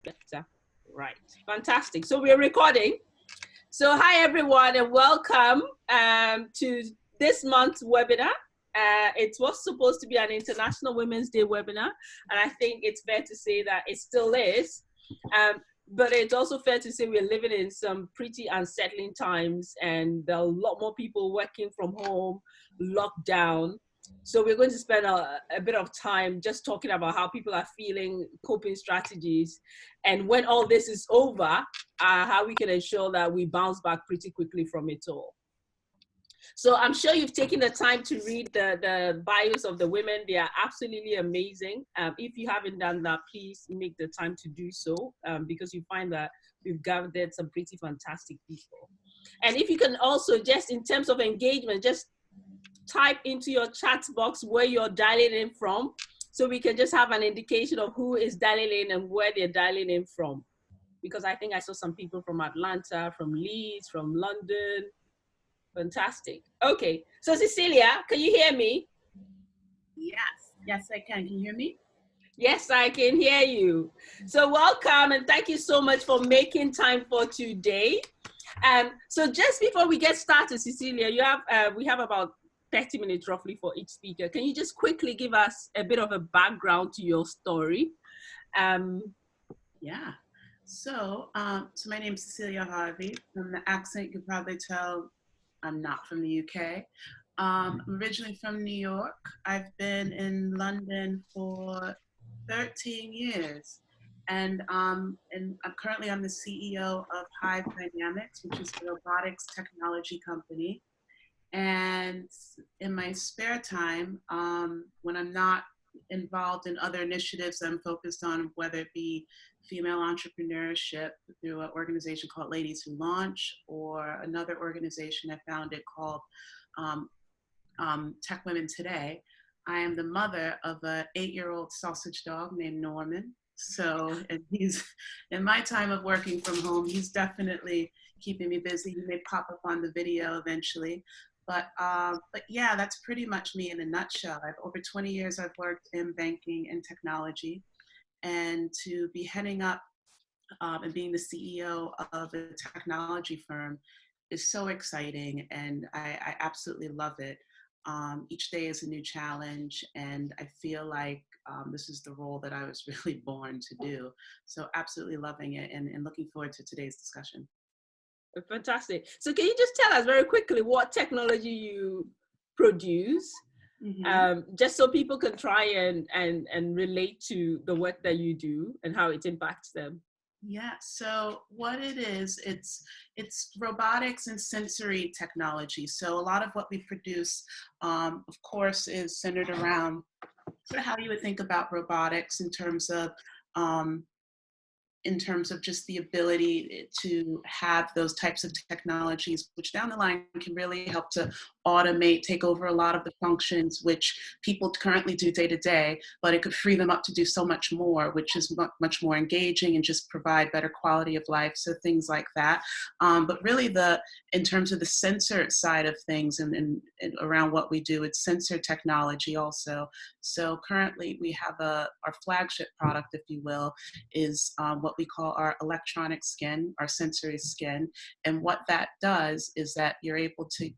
Better. Right. Fantastic. So we're recording. So hi everyone and welcome to this month's webinar. It was supposed to be an International Women's Day webinar, and I think it's fair to say that it still is. But it's also fair to say we're living in some pretty unsettling times, and there are a lot more people working from home, locked down. So we're going to spend a bit of time just talking about how people are feeling, coping strategies, and when all this is over, how we can ensure that we bounce back pretty quickly from it all. So I'm sure you've taken the time to read the bios of the women. They are absolutely amazing. If you haven't done that, please make the time to do so, because you find that we've gathered some pretty fantastic people. And if you can also, just in terms of engagement, just type into your chat box where you're dialing in from, so we can just have an indication of who is dialing in and where they're dialing in from. Because I think I saw some people from Atlanta, from Leeds, from London. Fantastic. Okay, so Cecilia, can you hear me? Yes, I can. Can you hear me? Yes, I can hear you. So welcome and thank you so much for making time for today. So just before we get started, Cecilia, we have about 30 minutes roughly for each speaker. Can you just quickly give us a bit of a background to your story? Yeah. So my name's Cecilia Harvey. From the accent, you can probably tell I'm not from the UK. I'm originally from New York. I've been in London for 13 years. And I'm currently the CEO of Hyve Dynamics, which is a robotics technology company. And in my spare time, when I'm not involved in other initiatives I'm focused on, whether it be female entrepreneurship through an organization called Ladies Who Launch, or another organization I founded called Tech Women Today. I am the mother of an 8-year-old sausage dog named Norman. So, and he's, in my time of working from home, he's definitely keeping me busy. He may pop up on the video eventually. But yeah, that's pretty much me in a nutshell. Over 20 years, I've worked in banking and technology, and to be heading up and being the CEO of a technology firm is so exciting, and I absolutely love it. Each day is a new challenge, and I feel like this is the role that I was really born to do. So absolutely loving it, and looking forward to today's discussion. Fantastic. So can you just tell us very quickly what technology you produce, just so people can try and relate to the work that you do and how it impacts them? Yeah, so what it is, it's robotics and sensory technology. So a lot of what we produce, of course, is centered around sort of how you would think about robotics in terms of just the ability to have those types of technologies, which down the line can really help to automate, take over a lot of the functions which people currently do day to day, but it could free them up to do so much more, which is much more engaging and just provide better quality of life. So things like that. But really in terms of the sensor side of things and around what we do, it's sensor technology also. So currently we have our flagship product, if you will, is what we call our electronic skin, our sensory skin. And what that does is that you're able to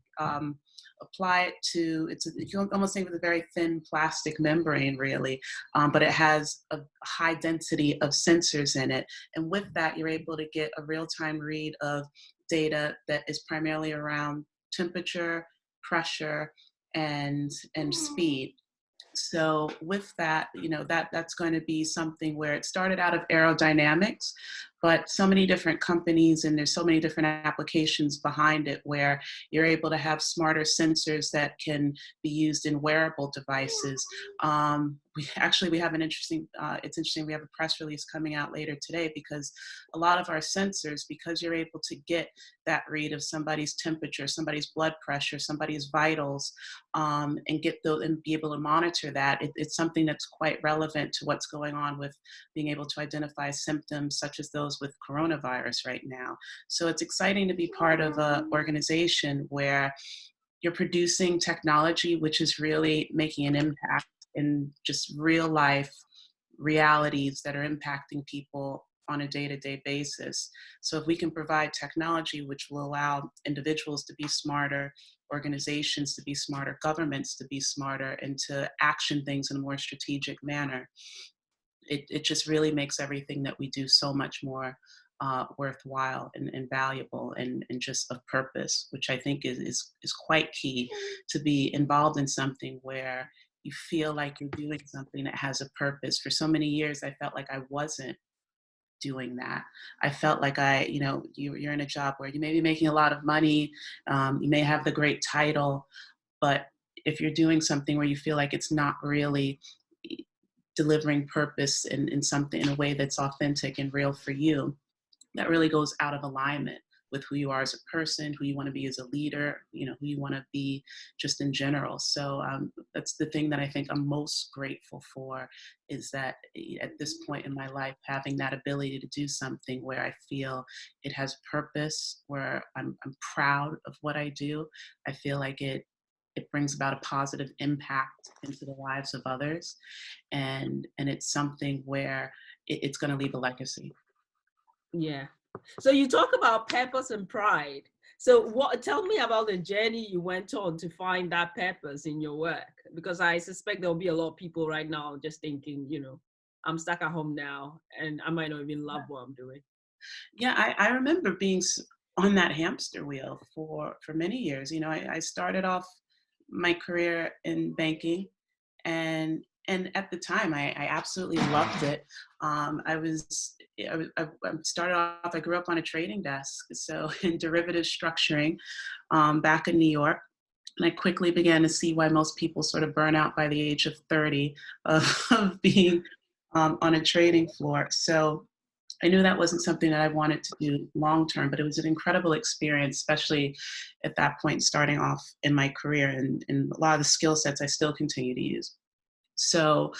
apply it to, you can almost think with a very thin plastic membrane really, but it has a high density of sensors in it. And with that, you're able to get a real-time read of data that is primarily around temperature, pressure, and speed. So with that, that's going to be something where it started out of aerodynamics, but so many different companies and there's so many different applications behind it where you're able to have smarter sensors that can be used in wearable devices. We have an interesting, it's interesting, we have a press release coming out later today because a lot of our sensors, because you're able to get that read of somebody's temperature, somebody's blood pressure, somebody's vitals, and get those and be able to monitor that, it's something that's quite relevant to what's going on with being able to identify symptoms such as those with coronavirus right now. So it's exciting to be part of an organization where you're producing technology which is really making an impact in just real life realities that are impacting people on a day-to-day basis. So if we can provide technology which will allow individuals to be smarter, organizations to be smarter, governments to be smarter, and to action things in a more strategic manner, it just really makes everything that we do so much more worthwhile and valuable and just of purpose, which I think is quite key, to be involved in something where you feel like you're doing something that has a purpose. For so many years, I felt like I wasn't doing that. I felt like you're in a job where you may be making a lot of money, you may have the great title, but if you're doing something where you feel like it's not really delivering purpose in something in a way that's authentic and real for you, that really goes out of alignment with who you are as a person, who you want to be as a leader, who you want to be just in general. So that's the thing that I think I'm most grateful for, is that at this point in my life, having that ability to do something where I feel it has purpose, where I'm proud of what I do. I feel like it brings about a positive impact into the lives of others. And it's something where it's going to leave a legacy. Yeah. So you talk about purpose and pride. So tell me about the journey you went on to find that purpose in your work, because I suspect there'll be a lot of people right now just thinking, I'm stuck at home now and I might not even love what I'm doing. Yeah, I remember being on that hamster wheel for many years. I started off my career in banking, and at the time I absolutely loved it. I started off, I grew up on a trading desk, so in derivative structuring, back in New York. And I quickly began to see why most people sort of burn out by the age of 30 of being on a trading floor. So I knew that wasn't something that I wanted to do long term, but it was an incredible experience, especially at that point, starting off in my career, and a lot of the skill sets I still continue to use. So,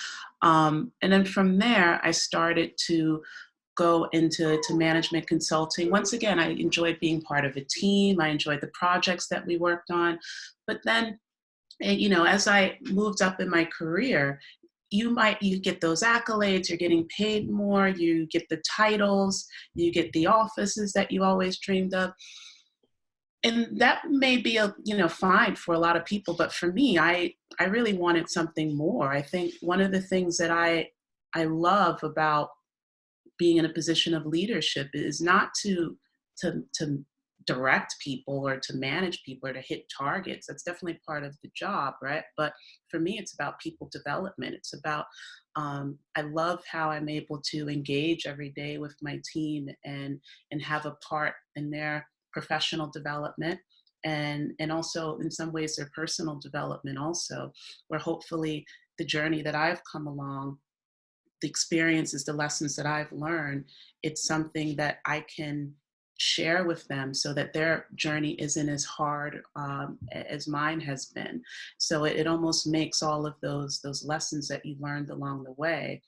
and then from there, I started to go into management consulting. Once again, I enjoyed being part of a team. I enjoyed the projects that we worked on. But then, as I moved up in my career, you get those accolades, you're getting paid more, you get the titles, you get the offices that you always dreamed of. And that may be fine for a lot of people, but for me, I really wanted something more. I think one of the things that I love about being in a position of leadership is not to direct people or to manage people or to hit targets. That's definitely part of the job, right? But for me, it's about people development. It's about, I love how I'm able to engage every day with my team and have a part in their professional development, and also in some ways their personal development also, where hopefully the journey that I've come along, the experiences, the lessons that I've learned, it's something that I can share with them so that their journey isn't as hard as mine has been. So it almost makes all of those lessons that you learned along the way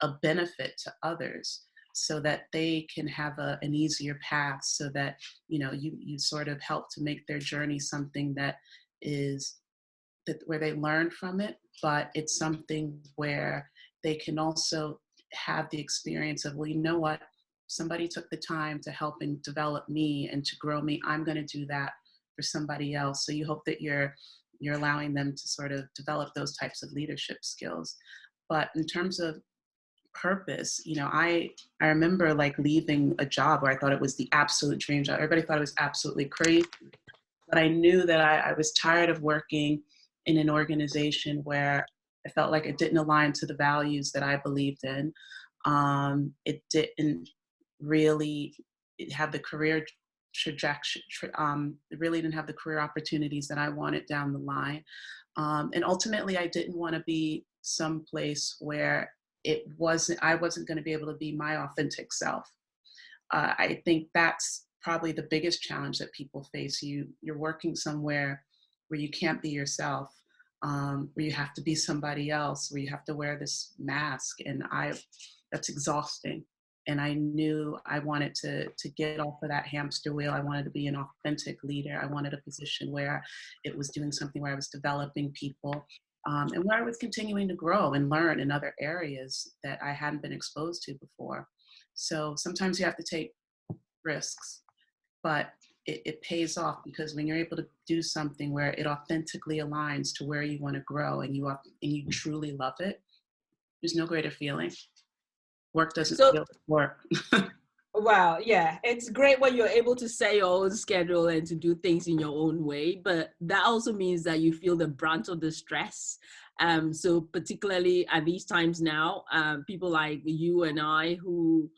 a benefit to others, so that they can have an easier path, so that you sort of help to make their journey something that is where they learn from it, but it's something where they can also have the experience of, well, you know what, somebody took the time to help and develop me and to grow me. I'm going to do that for somebody else. So you hope that you're allowing them to sort of develop those types of leadership skills. But in terms of purpose, I remember like leaving a job where I thought it was the absolute dream job. Everybody thought it was absolutely crazy, but I knew that I was tired of working in an organization where I felt like it didn't align to the values that I believed in. It didn't really have the career trajectory, it really didn't have the career opportunities that I wanted down the line. And ultimately, I didn't want to be someplace where I wasn't going to be able to be my authentic self. I think that's probably the biggest challenge that people face. You're working somewhere where you can't be yourself, where you have to be somebody else, where you have to wear this mask, and that's exhausting. And I knew I wanted to get off of that hamster wheel. I wanted to be an authentic leader. I wanted a position where it was doing something where I was developing people, and where I was continuing to grow and learn in other areas that I hadn't been exposed to before. So sometimes you have to take risks, but it pays off, because when you're able to do something where it authentically aligns to where you want to grow, and you truly love it, there's no greater feeling. Work doesn't So, feel like work. wow, yeah, it's great when you're able to set your own schedule and to do things in your own way, but that also means that you feel the brunt of the stress. So particularly at these times now, people like you and I who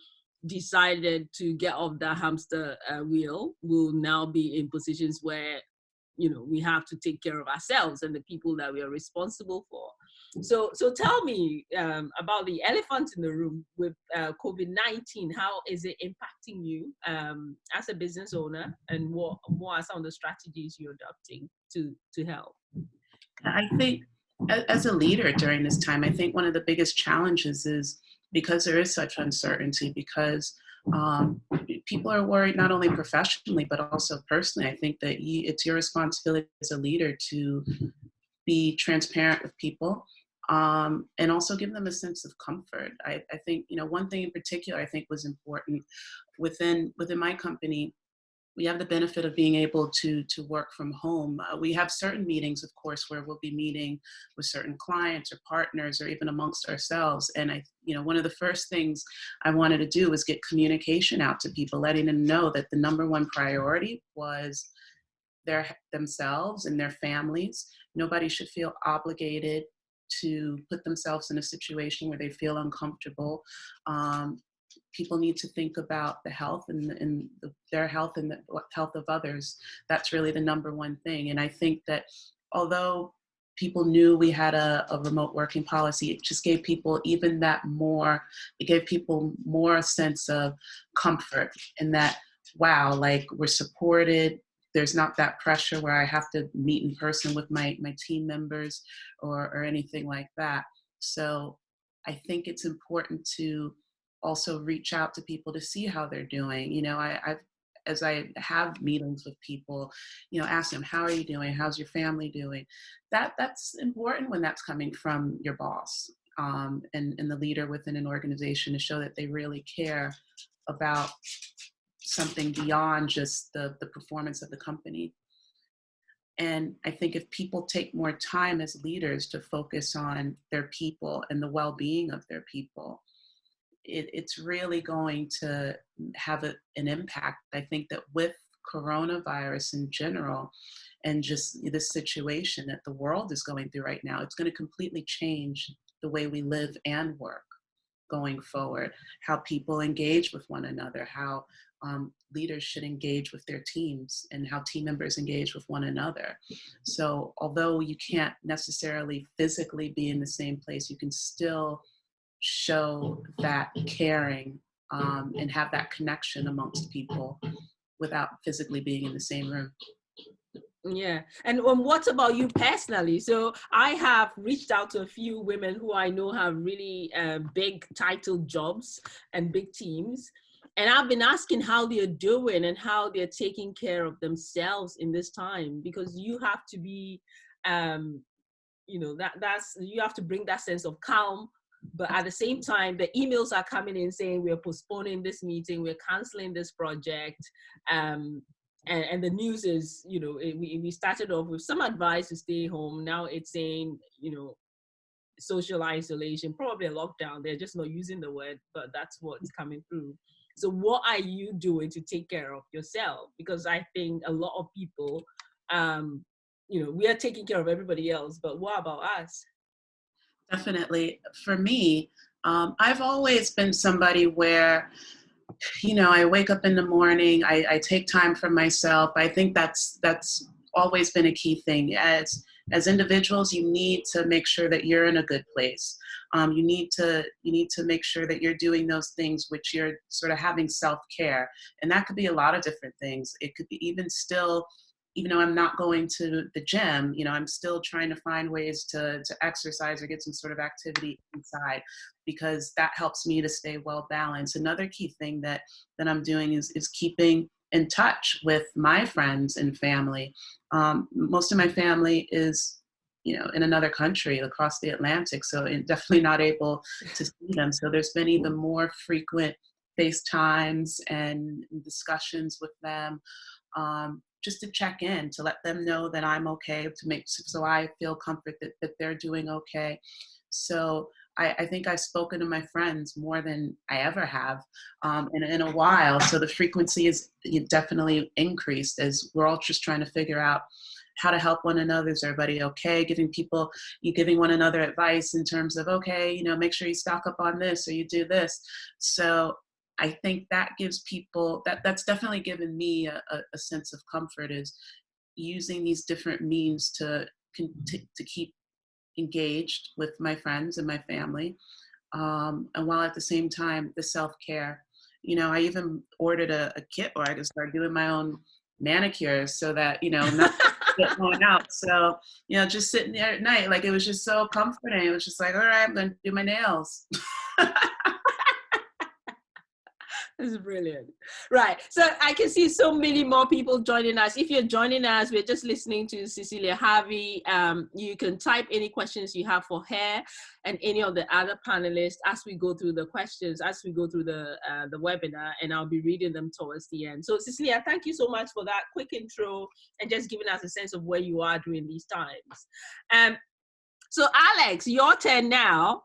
decided to get off the hamster wheel will now be in positions where, you know, we have to take care of ourselves and the people that we are responsible for. So tell me about the elephant in the room with COVID-19. How is it impacting you as a business owner, and what are some of the strategies you're adopting to help? I think as a leader during this time, I think one of the biggest challenges is because there is such uncertainty, because people are worried not only professionally, but also personally. I think that it's your responsibility as a leader to be transparent with people, and also give them a sense of comfort. I think, one thing in particular I think was important within my company. We have the benefit of being able to work from home. We have certain meetings, of course, where we'll be meeting with certain clients or partners or even amongst ourselves. And one of the first things I wanted to do was get communication out to people, letting them know that the number one priority was themselves and their families. Nobody should feel obligated to put themselves in a situation where they feel uncomfortable. People need to think about the health and their health and the health of others. That's really the number one thing. And I think that although people knew we had a remote working policy, it just gave people it gave people more a sense of comfort, and that, wow, like, we're supported. There's not that pressure where I have to meet in person with my team members or anything like that. So I think it's important to also reach out to people to see how they're doing. As I have meetings with people, ask them, how are you doing? How's your family doing? That's important when that's coming from your boss, and the leader within an organization, to show that they really care about something beyond just the performance of the company. And I think if people take more time as leaders to focus on their people and the well-being of their people, it's really going to have an impact. I think that with coronavirus in general, and just this situation that the world is going through right now, it's going to completely change the way we live and work going forward, how people engage with one another, how leaders should engage with their teams, and how team members engage with one another. So although you can't necessarily physically be in the same place, you can still show that caring, and have that connection amongst people without physically being in the same room. Yeah. And what about you personally? So I have reached out to a few women who I know have really big titled jobs and big teams. And I've been asking how they're doing and how they're taking care of themselves in this time, because you have to be, you have to bring that sense of calm. But at the same time, the emails are coming in saying we're postponing this meeting, we're canceling this project. And the news is, we started off with some advice to stay home. Now it's saying, social isolation, probably a lockdown. They're just not using the word, but that's what's coming through. So what are you doing to take care of yourself? Because I think a lot of people, we are taking care of everybody else, but what about us? Definitely. For me, I've always been somebody where, I wake up in the morning, I take time for myself. I think that's always been a key thing. As individuals, you need to make sure that you're in a good place. You need to make sure that you're doing those things which you're sort of having self-care. And that could be a lot of different things. It could be even though I'm not going to the gym, I'm still trying to find ways to exercise or get some sort of activity inside, because that helps me to stay well balanced. Another key thing that I'm doing is keeping in touch with my friends and family. Most of my family is, in another country across the Atlantic, so definitely not able to see them. So there's been even more frequent FaceTimes and discussions with them, just to check in, to let them know that I'm okay, so I feel comfort that they're doing okay. So I think I've spoken to my friends more than I ever have in a while. So the frequency is definitely increased as we're all just trying to figure out how to help one another. Is everybody okay? Giving one another advice in terms of, okay, make sure you stock up on this or you do this. So I think that gives people, that's definitely given me a sense of comfort, is using these different means to keep engaged with my friends and my family. And while at the same time, the self-care. I even ordered a kit where I could start doing my own manicures so that, not get going out. So, just sitting there at night, like, it was just so comforting. It was just like, all right, I'm going to do my nails. This is brilliant. Right. So I can see so many more people joining us. If you're joining us, we're just listening to Cecilia, Harvey. You can type any questions you have for her and any of the other panelists as we go through the questions, as we go through the webinar, and I'll be reading them towards the end. So Cecilia, thank you so much for that quick intro and just giving us a sense of where you are during these times. So Alex, your turn now.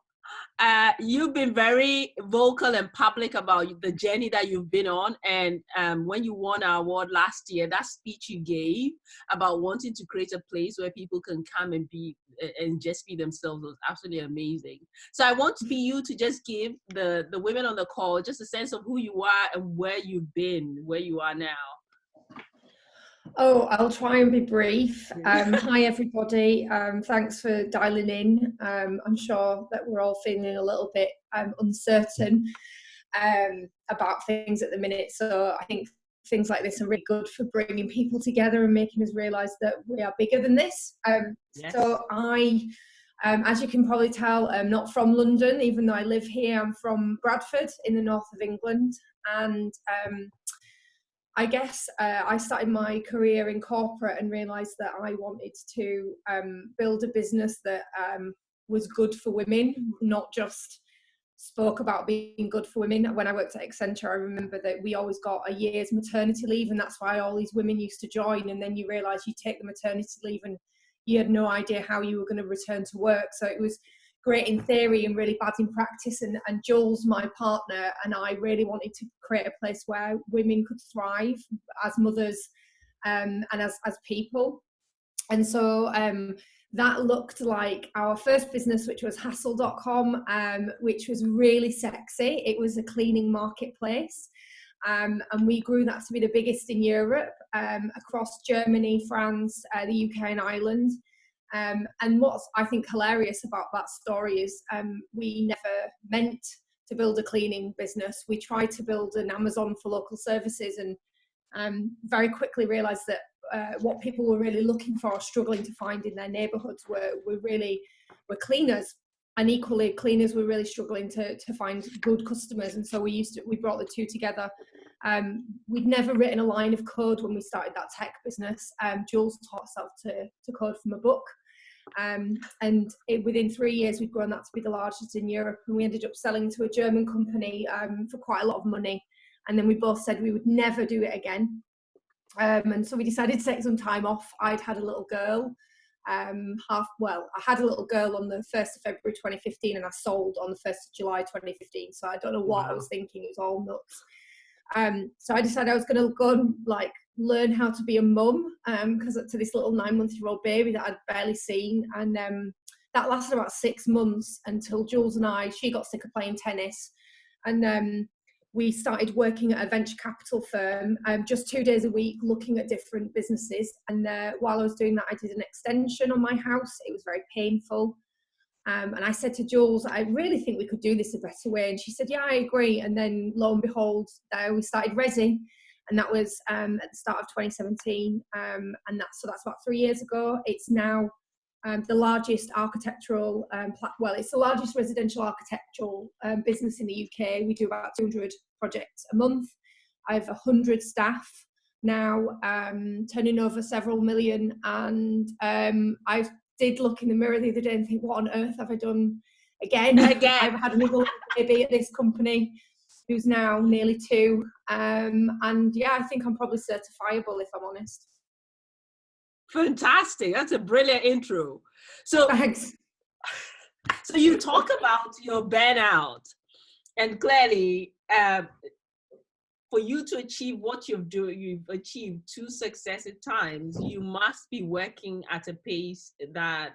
You've been very vocal and public about the journey that you've been on, and when you won our award last year, that speech you gave about wanting to create a place where people can come and just be themselves was absolutely amazing. So I want you to just give the women on the call just a sense of who you are and where you've been, where you are now. Oh, I'll try and be brief. Hi, everybody. Thanks for dialing in. I'm sure that we're all feeling a little bit uncertain about things at the minute. So I think things like this are really good for bringing people together and making us realise that we are bigger than this. Yes. So I, as you can probably tell, I'm not from London, even though I live here. I'm from Bradford in the north of England. And I guess I started my career in corporate and realised that I wanted to build a business that was good for women, not just spoke about being good for women. When I worked at Accenture, I remember that we always got a year's maternity leave, and that's why all these women used to join. And then you realise you take the maternity leave and you had no idea how you were going to return to work. So it was great in theory and really bad in practice. And Jules, my partner, and I really wanted to create a place where women could thrive as mothers and as people. And so that looked like our first business, which was hassle.com, which was really sexy. It was a cleaning marketplace. And we grew that to be the biggest in Europe, across Germany, France, the UK and Ireland. And what's, I think, hilarious about that story is we never meant to build a cleaning business. We tried to build an Amazon for local services, and very quickly realised that what people were really looking for or struggling to find in their neighbourhoods were cleaners. And equally, cleaners were really struggling to find good customers. And so we brought the two together. We'd never written a line of code when we started that tech business. Jules taught herself to code from a book. Within 3 years, we'd grown that to be the largest in Europe. And we ended up selling to a German company for quite a lot of money. And then we both said we would never do it again. And so we decided to take some time off. I'd had a little girl. I had a little girl on the 1st of February 2015, and I sold on the 1st of July 2015. So I don't know what I was thinking. It was all nuts. So I decided I was going to go and learn how to be a mum, because to this little 9-month-old baby that I'd barely seen. And that lasted about 6 months until Jules and she got sick of playing tennis. And we started working at a venture capital firm, just 2 days a week, looking at different businesses. And while I was doing that, I did an extension on my house. It was very painful. And I said to Jules, I really think we could do this a better way. And she said, yeah, I agree. And then lo and behold, we started Resi. And that was at the start of 2017. And that's about 3 years ago. It's now the largest architectural, it's the largest residential architectural business in the UK. We do about 200 projects a month. I have 100 staff now, turning over several million. And I did look in the mirror the other day and think, what on earth have I done again? I've had another baby at this company. who's now nearly 2. And yeah, I think I'm probably certifiable, if I'm honest. Fantastic. That's a brilliant intro. So, Thanks. So you talk about your burnout, and clearly, for you to achieve what you've achieved 2 successive times, you must be working at a pace that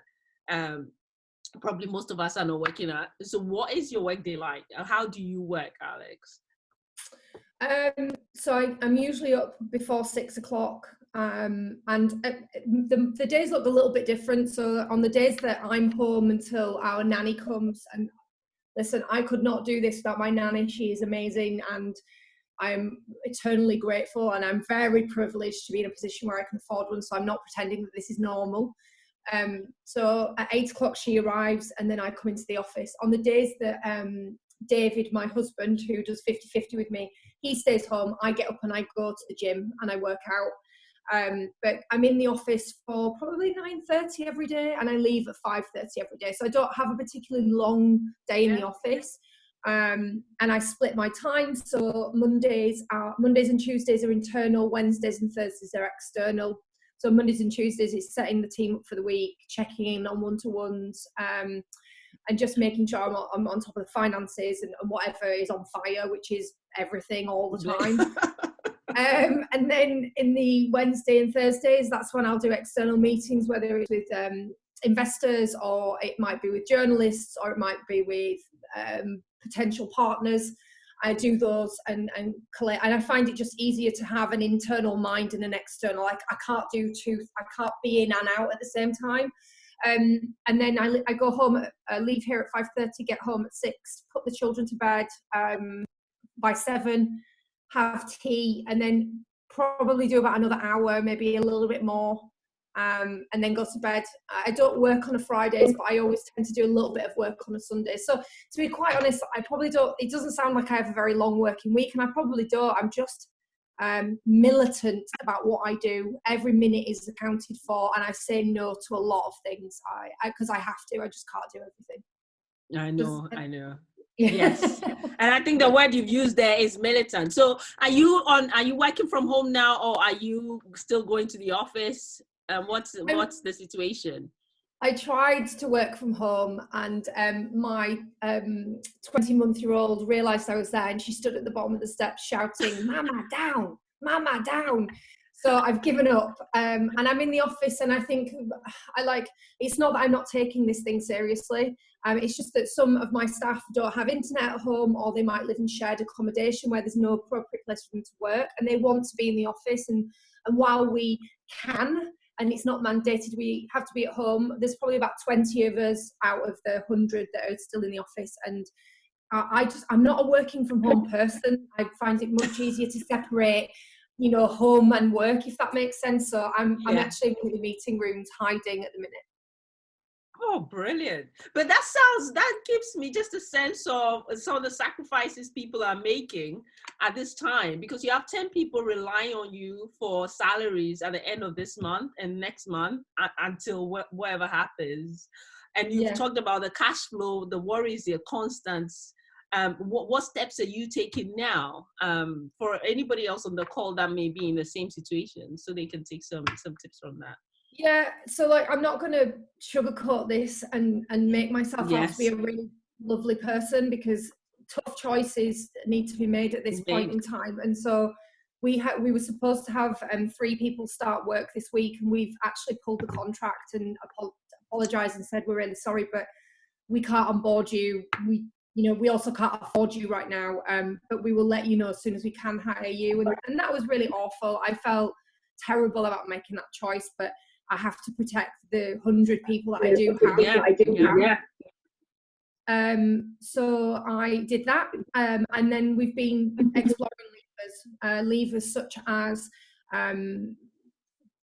probably most of us are not working at. So what is your work day like? How do you work, Alex? So I'm usually up before 6 o'clock, and the days look a little bit different. So on the days that I'm home until our nanny comes, and listen, I could not do this without my nanny. She is amazing, and I'm eternally grateful, and I'm very privileged to be in a position where I can afford one, so I'm not pretending that this is normal. So at 8 o'clock she arrives, and then I come into the office. On the days that David, my husband, who does 50-50 with me, he stays home, I get up and I go to the gym and I work out. But I'm in the office for probably 9:30 every day, and I leave at 5:30 every day. So I don't have a particularly long day in the office. And I split my time. So Mondays and Tuesdays are internal, Wednesdays and Thursdays are external. So Mondays and Tuesdays is setting the team up for the week, checking in on one-to-ones, and just making sure I'm on top of the finances and whatever is on fire, which is everything all the time. And then in the Wednesday and Thursdays, that's when I'll do external meetings, whether it's with investors, or it might be with journalists, or it might be with potential partners. I do those and collect, and I find it just easier to have an internal mind and an external. Like I can't be in and out at the same time. And then I go home, leave here at 5:30, get home at 6, put the children to bed by 7, have tea, and then probably do about another hour, maybe a little bit more, and then go to bed. I don't work on a Fridays, but I always tend to do a little bit of work on a Sunday. So to be quite honest, I probably don't, it doesn't sound like I have a very long working week, and I probably don't. I'm just militant about what I do. Every minute is accounted for, and I say no to a lot of things because I have to. I just can't do everything. I know. Yes. And I think the word you've used there is militant. So are you working from home now, or are you still going to the office? What's the situation? I tried to work from home, and my 20-month-old realised I was there, and she stood at the bottom of the steps shouting, "Mama, down! Mama, down!" So I've given up, and I'm in the office, and I think it's not that I'm not taking this thing seriously. It's just that some of my staff don't have internet at home, or they might live in shared accommodation where there's no appropriate place for them to work, and they want to be in the office. And while we can, and it's not mandated, we have to be at home, there's probably about 20 of us out of the 100 that are still in the office. And I'm not a working from home person. I find it much easier to separate, home and work, if that makes sense. So I'm actually in one of the meeting rooms hiding at the minute. Oh, brilliant. But that gives me just a sense of some of the sacrifices people are making at this time, because you have 10 people relying on you for salaries at the end of this month and next month until whatever happens. And you've talked about the cash flow, the worries, the constants. What steps are you taking now for anybody else on the call that may be in the same situation, so they can take some tips from that? Yeah, so I'm not going to sugarcoat this and make myself out to be a really lovely person, because tough choices need to be made at this point in time. And so we were supposed to have 3 people start work this week, and we've actually pulled the contract and apologised and said we're really sorry, but we can't onboard you. We also can't afford you right now, but we will let you know as soon as we can hire you. And that was really awful. I felt terrible about making that choice, but I have to protect the 100 people that I do have. So I did that, and then we've been exploring levers such as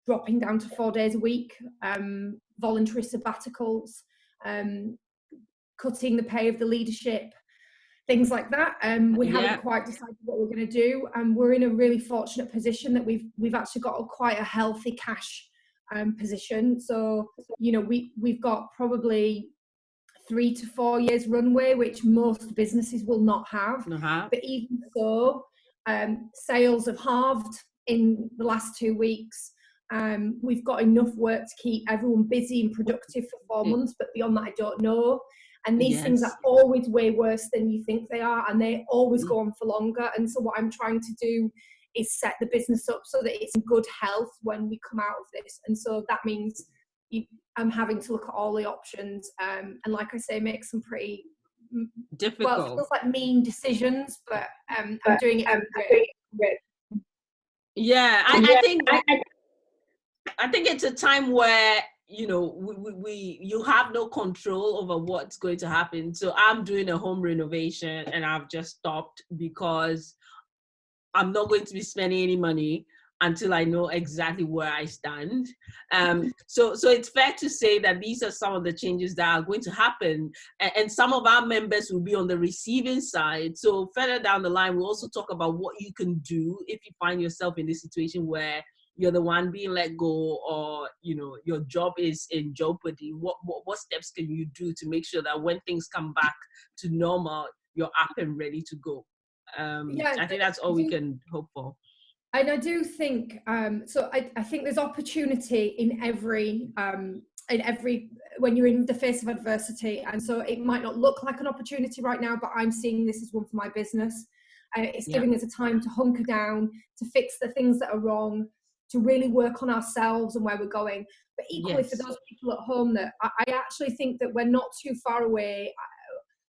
dropping down to 4 days a week, voluntary sabbaticals, cutting the pay of the leadership, things like that. We haven't quite decided what we're going to do, and we're in a really fortunate position that we've actually got quite a healthy cash position. So we've got probably 3 to 4 years runway, which most businesses will not have. But even so, sales have halved in the last 2 weeks. We've got enough work to keep everyone busy and productive for 4 months, but beyond that, I don't know. And these things are always way worse than you think they are, and they always go on for longer. And so what I'm trying to do is set the business up so that it's in good health when we come out of this. And so that means I'm having to look at all the options, and like I say, make some pretty difficult, well, it feels like mean decisions, but I'm doing it with. Yeah, I think it's a time where, you know, you have no control over what's going to happen. So I'm doing a home renovation and I've just stopped because I'm not going to be spending any money until I know exactly where I stand. So it's fair to say that these are some of the changes that are going to happen, and some of our members will be on the receiving side. So further down the line, we'll also talk about what you can do if you find yourself in this situation where you're the one being let go, or, you know, your job is in jeopardy. What steps can you do to make sure that when things come back to normal, you're up and ready to go? I think that's all we can hope for. And I do think, so I think there's opportunity in every, when you're in the face of adversity. And so it might not look like an opportunity right now, but I'm seeing this as one for my business. It's giving us a time to hunker down, to fix the things that are wrong, to really work on ourselves and where we're going. But equally for those people at home, that I actually think that we're not too far away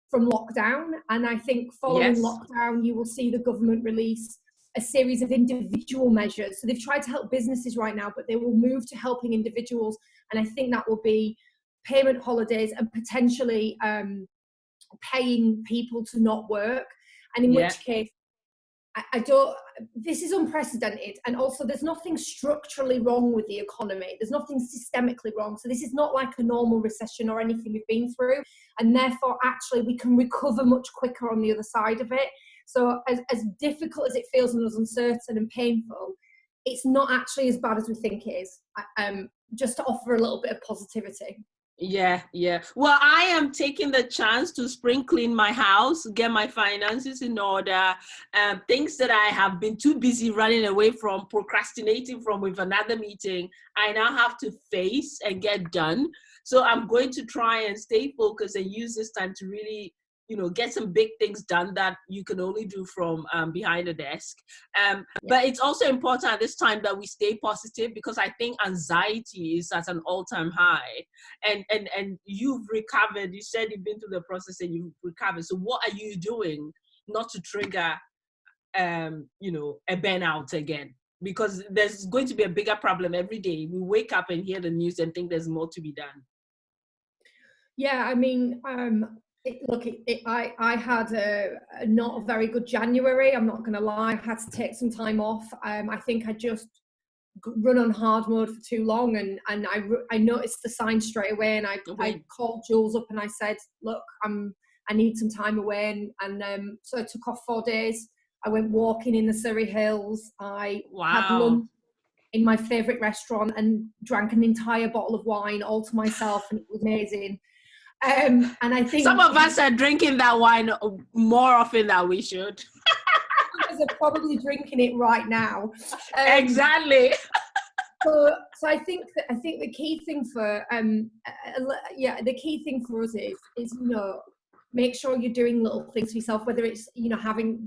from lockdown. And I think following lockdown, you will see the government release a series of individual measures. So they've tried to help businesses right now, but they will move to helping individuals. And I think that will be payment holidays and potentially paying people to not work. And in which case, I don't, this is unprecedented. And also there's nothing structurally wrong with the economy. There's nothing systemically wrong. So this is not like a normal recession or anything we've been through. And therefore, actually, we can recover much quicker on the other side of it. So as difficult as it feels and as uncertain and painful, it's not actually as bad as we think it is, just to offer a little bit of positivity. Yeah. Well, I am taking the chance to spring clean my house, get my finances in order, things that I have been too busy running away from, procrastinating from with another meeting, I now have to face and get done. So I'm going to try and stay focused and use this time to really, you know, get some big things done that you can only do from behind a desk. But it's also important at this time that we stay positive, because I think anxiety is at an all-time high. And you've recovered. You said you've been through the process and you've recovered. So what are you doing not to trigger, you know, a burnout again? Because there's going to be a bigger problem every day. We wake up and hear the news and think there's more to be done. Yeah, I mean, I had a not a very good January. I'm not going to lie. I had to take some time off. I think I just run on hard mode for too long, and I noticed the signs straight away, and I called Jules up and I said, look, I need some time away, and so I took off 4 days. I went walking in the Surrey Hills. I had lunch in my favourite restaurant and drank an entire bottle of wine all to myself, and it was amazing. And I think some of us are drinking that wine more often than we should. Are probably drinking it right now. Exactly. So I think the key thing for the key thing for us is, you know, make sure you're doing little things for yourself, whether it's, you know,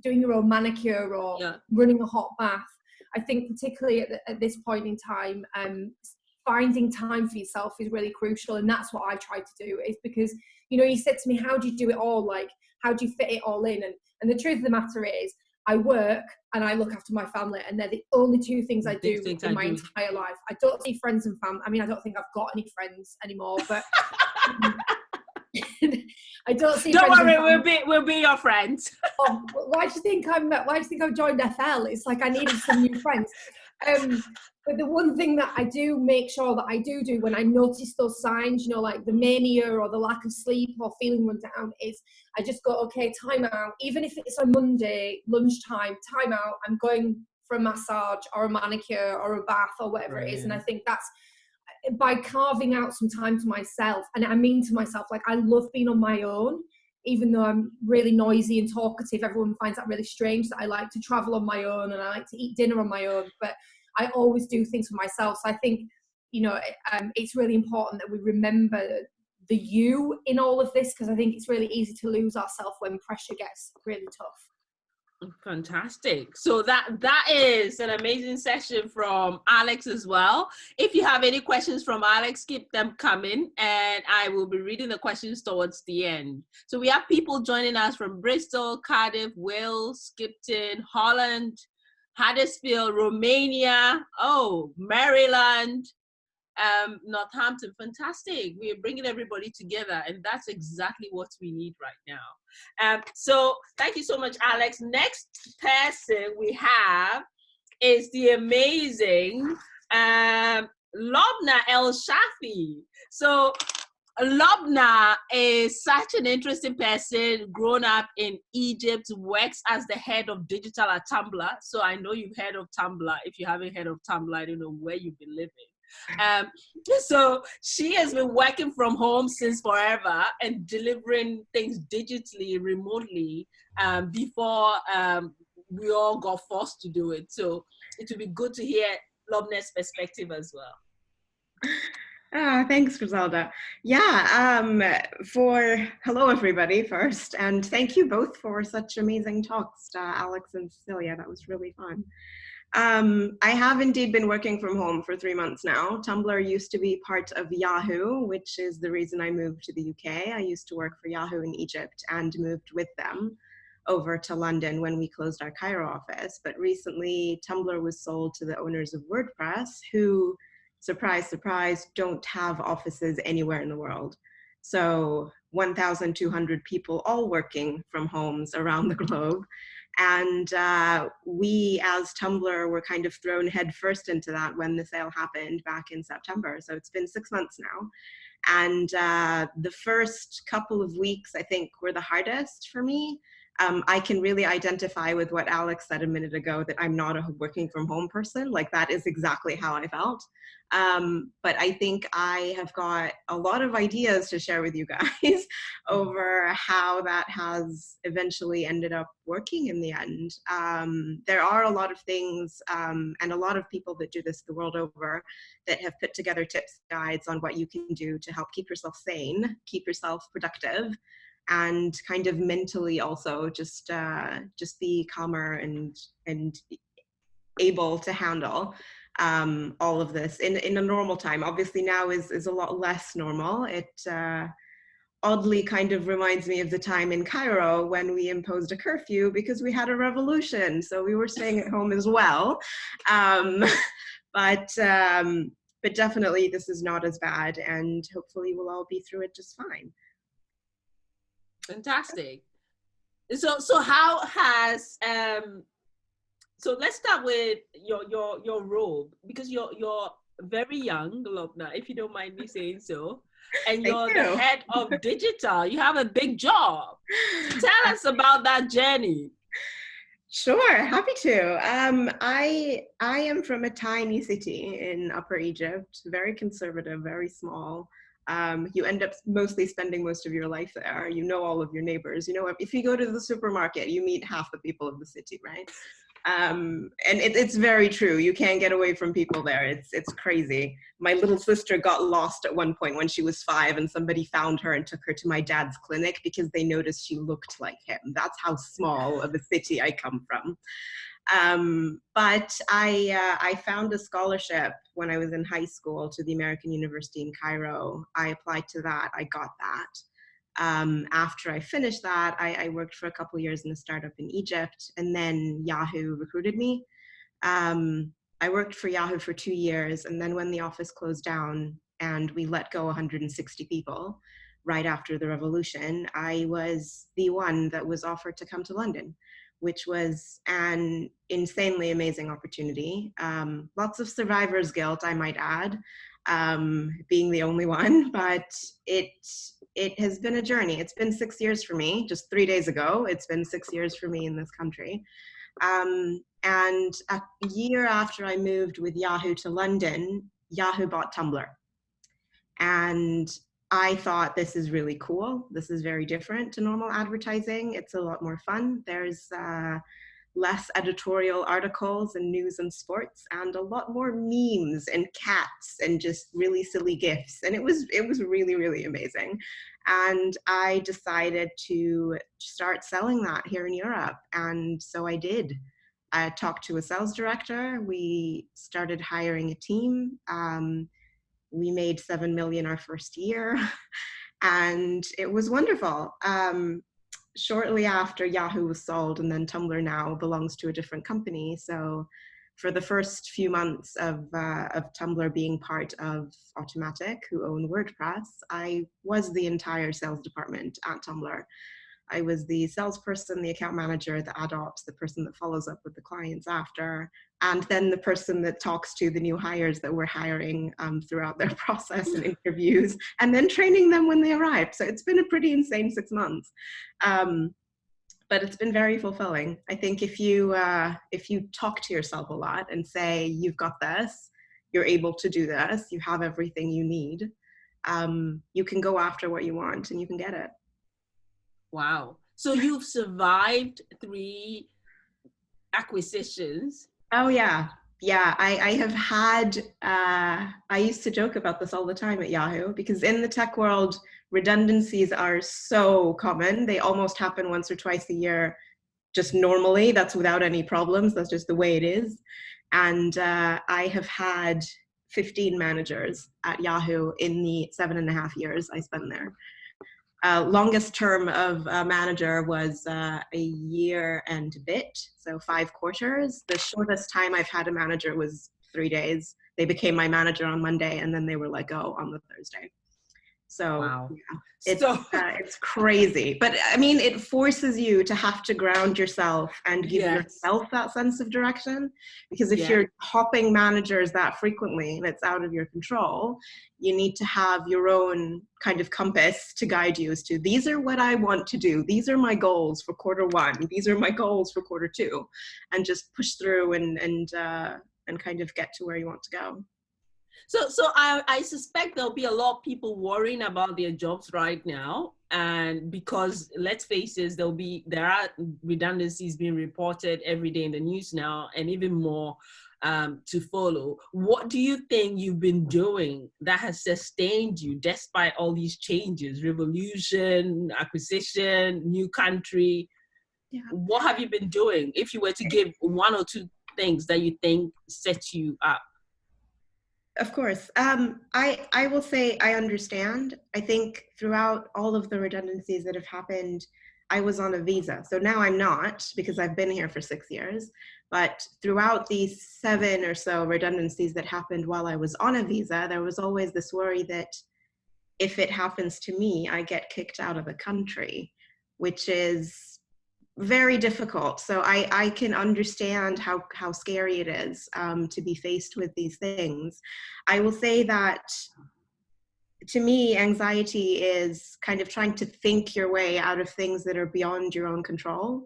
doing your own manicure or running a hot bath. I think particularly at this point in time, finding time for yourself is really crucial, and that's what I try to do. Is because, you know, you said to me, how do you do it all? Like, how do you fit it all in? And the truth of the matter is, I work and I look after my family, and they're the only two things I do in my entire life. I don't see friends and family. I mean, I don't think I've got any friends anymore, but I don't see. Don't worry, we'll be your friends. Why do you think I've joined FL? It's like I needed some new friends. But the one thing that I do make sure that I do when I notice those signs, you know, like the mania or the lack of sleep or feeling run down, is I just go, okay, time out. Even if it's a Monday lunchtime, time out. I'm going for a massage or a manicure or a bath or whatever it is. And I think by carving out some time to myself, and I mean to myself, like, I love being on my own, even though I'm really noisy and talkative. Everyone finds that really strange that I like to travel on my own and I like to eat dinner on my own, but I always do things for myself. So I think, you know, it's really important that we remember the you in all of this, because I think it's really easy to lose ourselves when pressure gets really tough. Fantastic. So that is an amazing session from Alex as well. If you have any questions from Alex, keep them coming, and I will be reading the questions towards the end. So we have people joining us from Bristol, Cardiff, Wales, Skipton, Holland, Huddersfield, Romania, Maryland, Northampton. Fantastic. We're bringing everybody together, and that's exactly what we need right now. So thank you so much, Alex. Next person we have is the amazing Lobna Elle Shafi. So Lobna is such an interesting person, grown up in Egypt, works as the head of digital at Tumblr. So I know you've heard of Tumblr. If you haven't heard of Tumblr, I don't know where you've been living. So she has been working from home since forever and delivering things digitally, remotely, before we all got forced to do it. So it would be good to hear Lobna's perspective as well. Thanks, Griselda. Yeah, hello everybody first, and thank you both for such amazing talks, Alex and Cecilia. That was really fun. I have indeed been working from home for 3 months now. Tumblr used to be part of Yahoo, which is the reason I moved to the UK. I used to work for Yahoo in Egypt and moved with them over to London when we closed our Cairo office. But recently, Tumblr was sold to the owners of WordPress, who, surprise, surprise, don't have offices anywhere in the world. So 1,200 people all working from homes around the globe. And we, as Tumblr, were kind of thrown headfirst into that when the sale happened back in September. So it's been 6 months now. And the first couple of weeks, I think, were the hardest for me. I can really identify with what Alex said a minute ago, that I'm not a working from home person. Like, that is exactly how I felt. But I think I have got a lot of ideas to share with you guys over how that has eventually ended up working in the end. There are a lot of things and a lot of people that do this the world over that have put together tips, guides on what you can do to help keep yourself sane, keep yourself productive, and kind of mentally also just be calmer and able to handle all of this in a normal time. Obviously now is a lot less normal. It oddly kind of reminds me of the time in Cairo when we imposed a curfew because we had a revolution. So we were staying at home as well. But definitely this is not as bad, and hopefully we'll all be through it just fine. Fantastic. So how has so let's start with your role, because you're very young, Lobna, if you don't mind me saying so, and you're the head of digital. You have a big job. Tell us about that journey. Sure, happy to. I am from a tiny city in Upper Egypt, very conservative, very small. You end up mostly spending most of your life there. You know all of your neighbors. You know, if you go to the supermarket, you meet half the people of the city, right? And it's very true. You can't get away from people there. It's crazy. My little sister got lost at one point when she was 5, and somebody found her and took her to my dad's clinic because they noticed she looked like him. That's how small of a city I come from. But I found a scholarship when I was in high school to the American University in Cairo. I applied to that. I got that. After I finished that, I worked for a couple of years in a startup in Egypt, and then Yahoo recruited me. I worked for Yahoo for 2 years, and then when the office closed down and we let go 160 people right after the revolution, I was the one that was offered to come to London, which was an insanely amazing opportunity. Lots of survivor's guilt, I might add, being the only one, but it has been a journey. It's been 6 years for me. Just 3 days ago, it's been 6 years for me in this country. And a year after I moved with Yahoo to London, Yahoo bought Tumblr. And I thought, this is really cool. This is very different to normal advertising. It's a lot more fun. There's less editorial articles and news and sports, and a lot more memes and cats and just really silly gifs. And it was really, really amazing. And I decided to start selling that here in Europe. And so I did. I talked to a sales director. We started hiring a team. We made 7 million our first year, and it was wonderful. Shortly after, Yahoo was sold, and then Tumblr now belongs to a different company. So for the first few months of Tumblr being part of Automattic, who own WordPress, I was the entire sales department at Tumblr. I was the salesperson, the account manager, the ad ops, the person that follows up with the clients after, and then the person that talks to the new hires that we're hiring throughout their process and interviews, and then training them when they arrive. So it's been a pretty insane 6 months. But it's been very fulfilling. I think if you talk to yourself a lot and say, you've got this, you're able to do this, you have everything you need, you can go after what you want and you can get it. Wow. So you've survived 3 acquisitions. Oh yeah. Yeah, I have had, I used to joke about this all the time at Yahoo, because in the tech world, redundancies are so common. They almost happen once or twice a year, just normally. That's without any problems. That's just the way it is. And I have had 15 managers at Yahoo in the 7.5 years I spent there. Longest term of manager was a year and a bit, so 5 quarters. The shortest time I've had a manager was 3 days. They became my manager on Monday, and then they were let go on the Thursday. So wow. Yeah, it's crazy. But I mean, it forces you to have to ground yourself and give yourself that sense of direction. Because if you're hopping managers that frequently and it's out of your control, you need to have your own kind of compass to guide you as to, these are what I want to do. These are my goals for quarter 1. These are my goals for quarter 2, and just push through and kind of get to where you want to go. So I suspect there'll be a lot of people worrying about their jobs right now, and because let's face it, there are redundancies being reported every day in the news now, and even more to follow. What do you think you've been doing that has sustained you despite all these changes, revolution, acquisition, new country? Yeah. What have you been doing? If you were to give 1 or 2 things that you think set you up. Of course. I will say I understand. I think throughout all of the redundancies that have happened, I was on a visa. So now I'm not, because I've been here for 6 years. But throughout these 7 or so redundancies that happened while I was on a visa, there was always this worry that if it happens to me, I get kicked out of the country, which is very difficult. So I can understand how scary it is to be faced with these things. I will say that to me, anxiety is kind of trying to think your way out of things that are beyond your own control.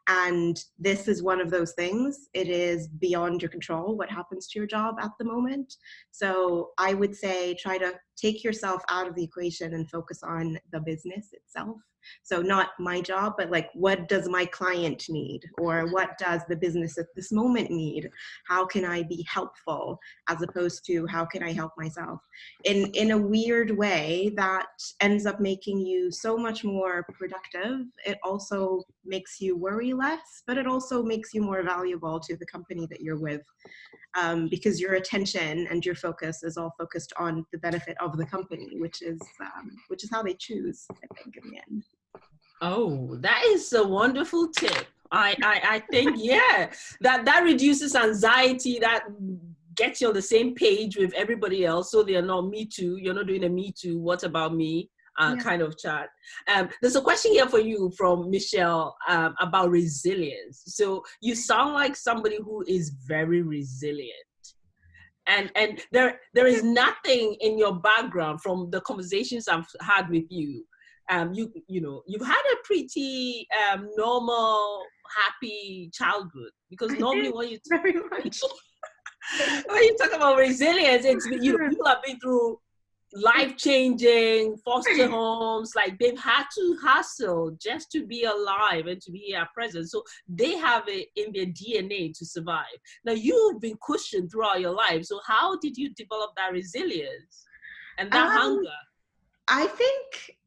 And this is one of those things. It is beyond your control what happens to your job at the moment. So I would say try to take yourself out of the equation and focus on the business itself. So not my job, but like, what does my client need? Or what does the business at this moment need? How can I be helpful? As opposed to how can I help myself? In a weird way, that ends up making you so much more productive. It also makes you worry less, but it also makes you more valuable to the company that you're with. Because your attention and your focus is all focused on the benefit of the company, which is how they choose, I think, in the end. Oh, that is a wonderful tip. I think, yeah, that reduces anxiety, that gets you on the same page with everybody else, so they're not me too. You're not doing a me too, what about me kind of chat. There's a question here for you from Michelle about resilience. So you sound like somebody who is very resilient. And there is nothing in your background from the conversations I've had with you. You've had a pretty normal, happy childhood, because normally when you talk about resilience, it's people have been through life-changing foster homes. Like, they've had to hustle just to be alive and to be here present. So they have it in their DNA to survive. Now, you've been cushioned throughout your life. So how did you develop that resilience and that hunger? I think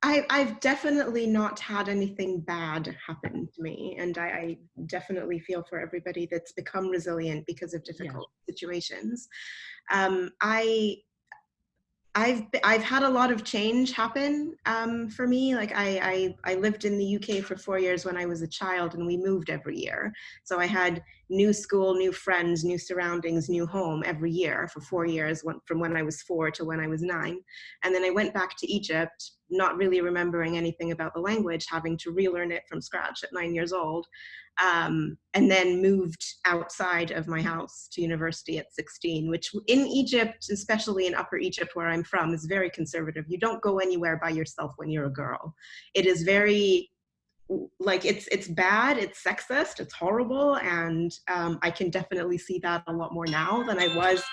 I've definitely not had anything bad happen to me, and I definitely feel for everybody that's become resilient because of difficult situations. I've had a lot of change happen for me. Like I lived in the UK for 4 years when I was a child, and we moved every year. So I had new school, new friends, new surroundings, new home every year for 4 years, from when I was 4 to when I was 9. And then I went back to Egypt, not really remembering anything about the language, having to relearn it from scratch at 9 years old. And then moved outside of my house to university at 16, which in Egypt, especially in Upper Egypt where I'm from, is very conservative. You don't go anywhere by yourself when you're a girl. It is very, like, it's bad, it's sexist, it's horrible, and I can definitely see that a lot more now than I was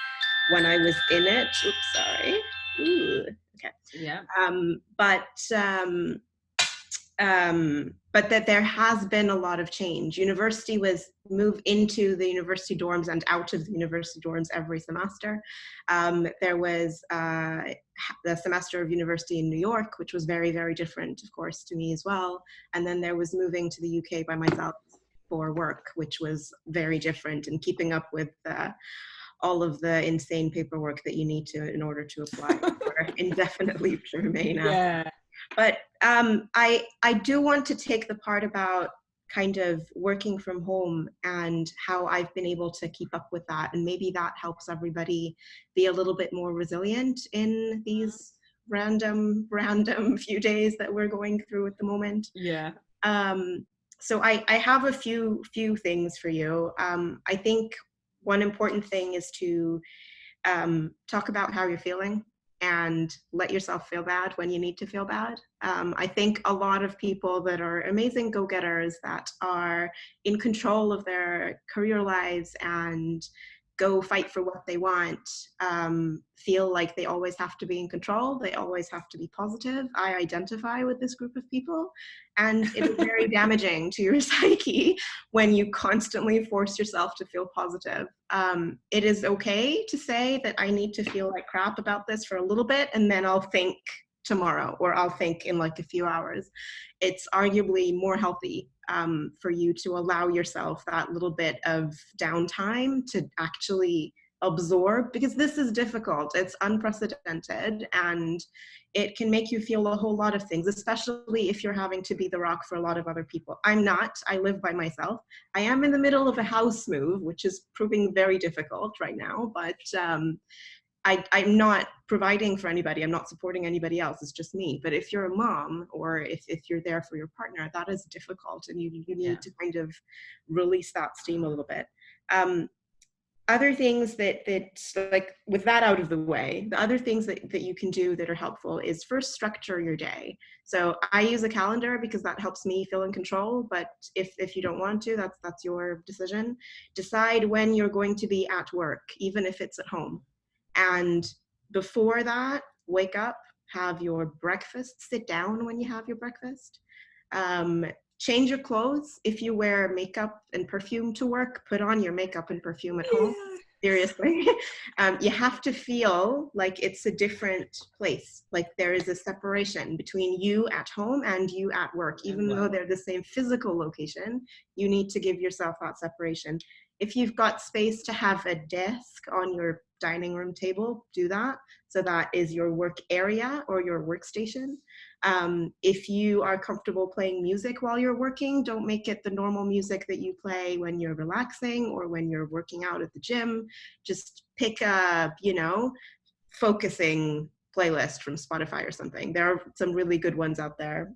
when I was in it. Oops, sorry. Ooh, okay. Yeah. But that there has been a lot of change. University was moved into the university dorms and out of the university dorms every semester. There was the semester of university in New York, which was very, very different, of course, to me as well. And then there was moving to the UK by myself for work, which was very different, and keeping up with all of the insane paperwork that you need to in order to apply for indefinite leave to remain. Yeah. But I do want to take the part about kind of working from home and how I've been able to keep up with that. And maybe that helps everybody be a little bit more resilient in these random few days that we're going through at the moment. Yeah. So I have a few things for you. I think one important thing is to talk about how you're feeling and let yourself feel bad when you need to feel bad. I think a lot of people that are amazing go-getters that are in control of their career lives and go fight for what they want feel like they always have to be in control. They always have to be positive. I identify with this group of people, and it is very damaging to your psyche when you constantly force yourself to feel positive. It is okay to say that I need to feel like crap about this for a little bit, and then I'll think tomorrow, or I'll think in like a few hours. It's arguably more healthy for you to allow yourself that little bit of downtime to actually absorb, because this is difficult. It's unprecedented, and it can make you feel a whole lot of things, especially if you're having to be the rock for a lot of other people. I'm not. I live by myself. I am in the middle of a house move, which is proving very difficult right now, but I'm not providing for anybody. I'm not supporting anybody else. It's just me. But if you're a mom, or if you're there for your partner, that is difficult, and you need to kind of release that steam a little bit. Other things that like, with that out of the way, the other things that you can do that are helpful is first structure your day. So I use a calendar because that helps me feel in control, but if you don't want to, that's your decision. Decide when you're going to be at work, even if it's at home. And before that, wake up, have your breakfast, sit down when you have your breakfast. Change your clothes. If you wear makeup and perfume to work, put on your makeup and perfume at home. Seriously. You have to feel like it's a different place. Like there is a separation between you at home and you at work. Even though they're the same physical location, you need to give yourself that separation. If you've got space to have a desk on your dining room table, do that. So that is your work area or your workstation. If you are comfortable playing music while you're working, don't make it the normal music that you play when you're relaxing or when you're working out at the gym. Just pick a, focusing playlist from Spotify or something. There are some really good ones out there.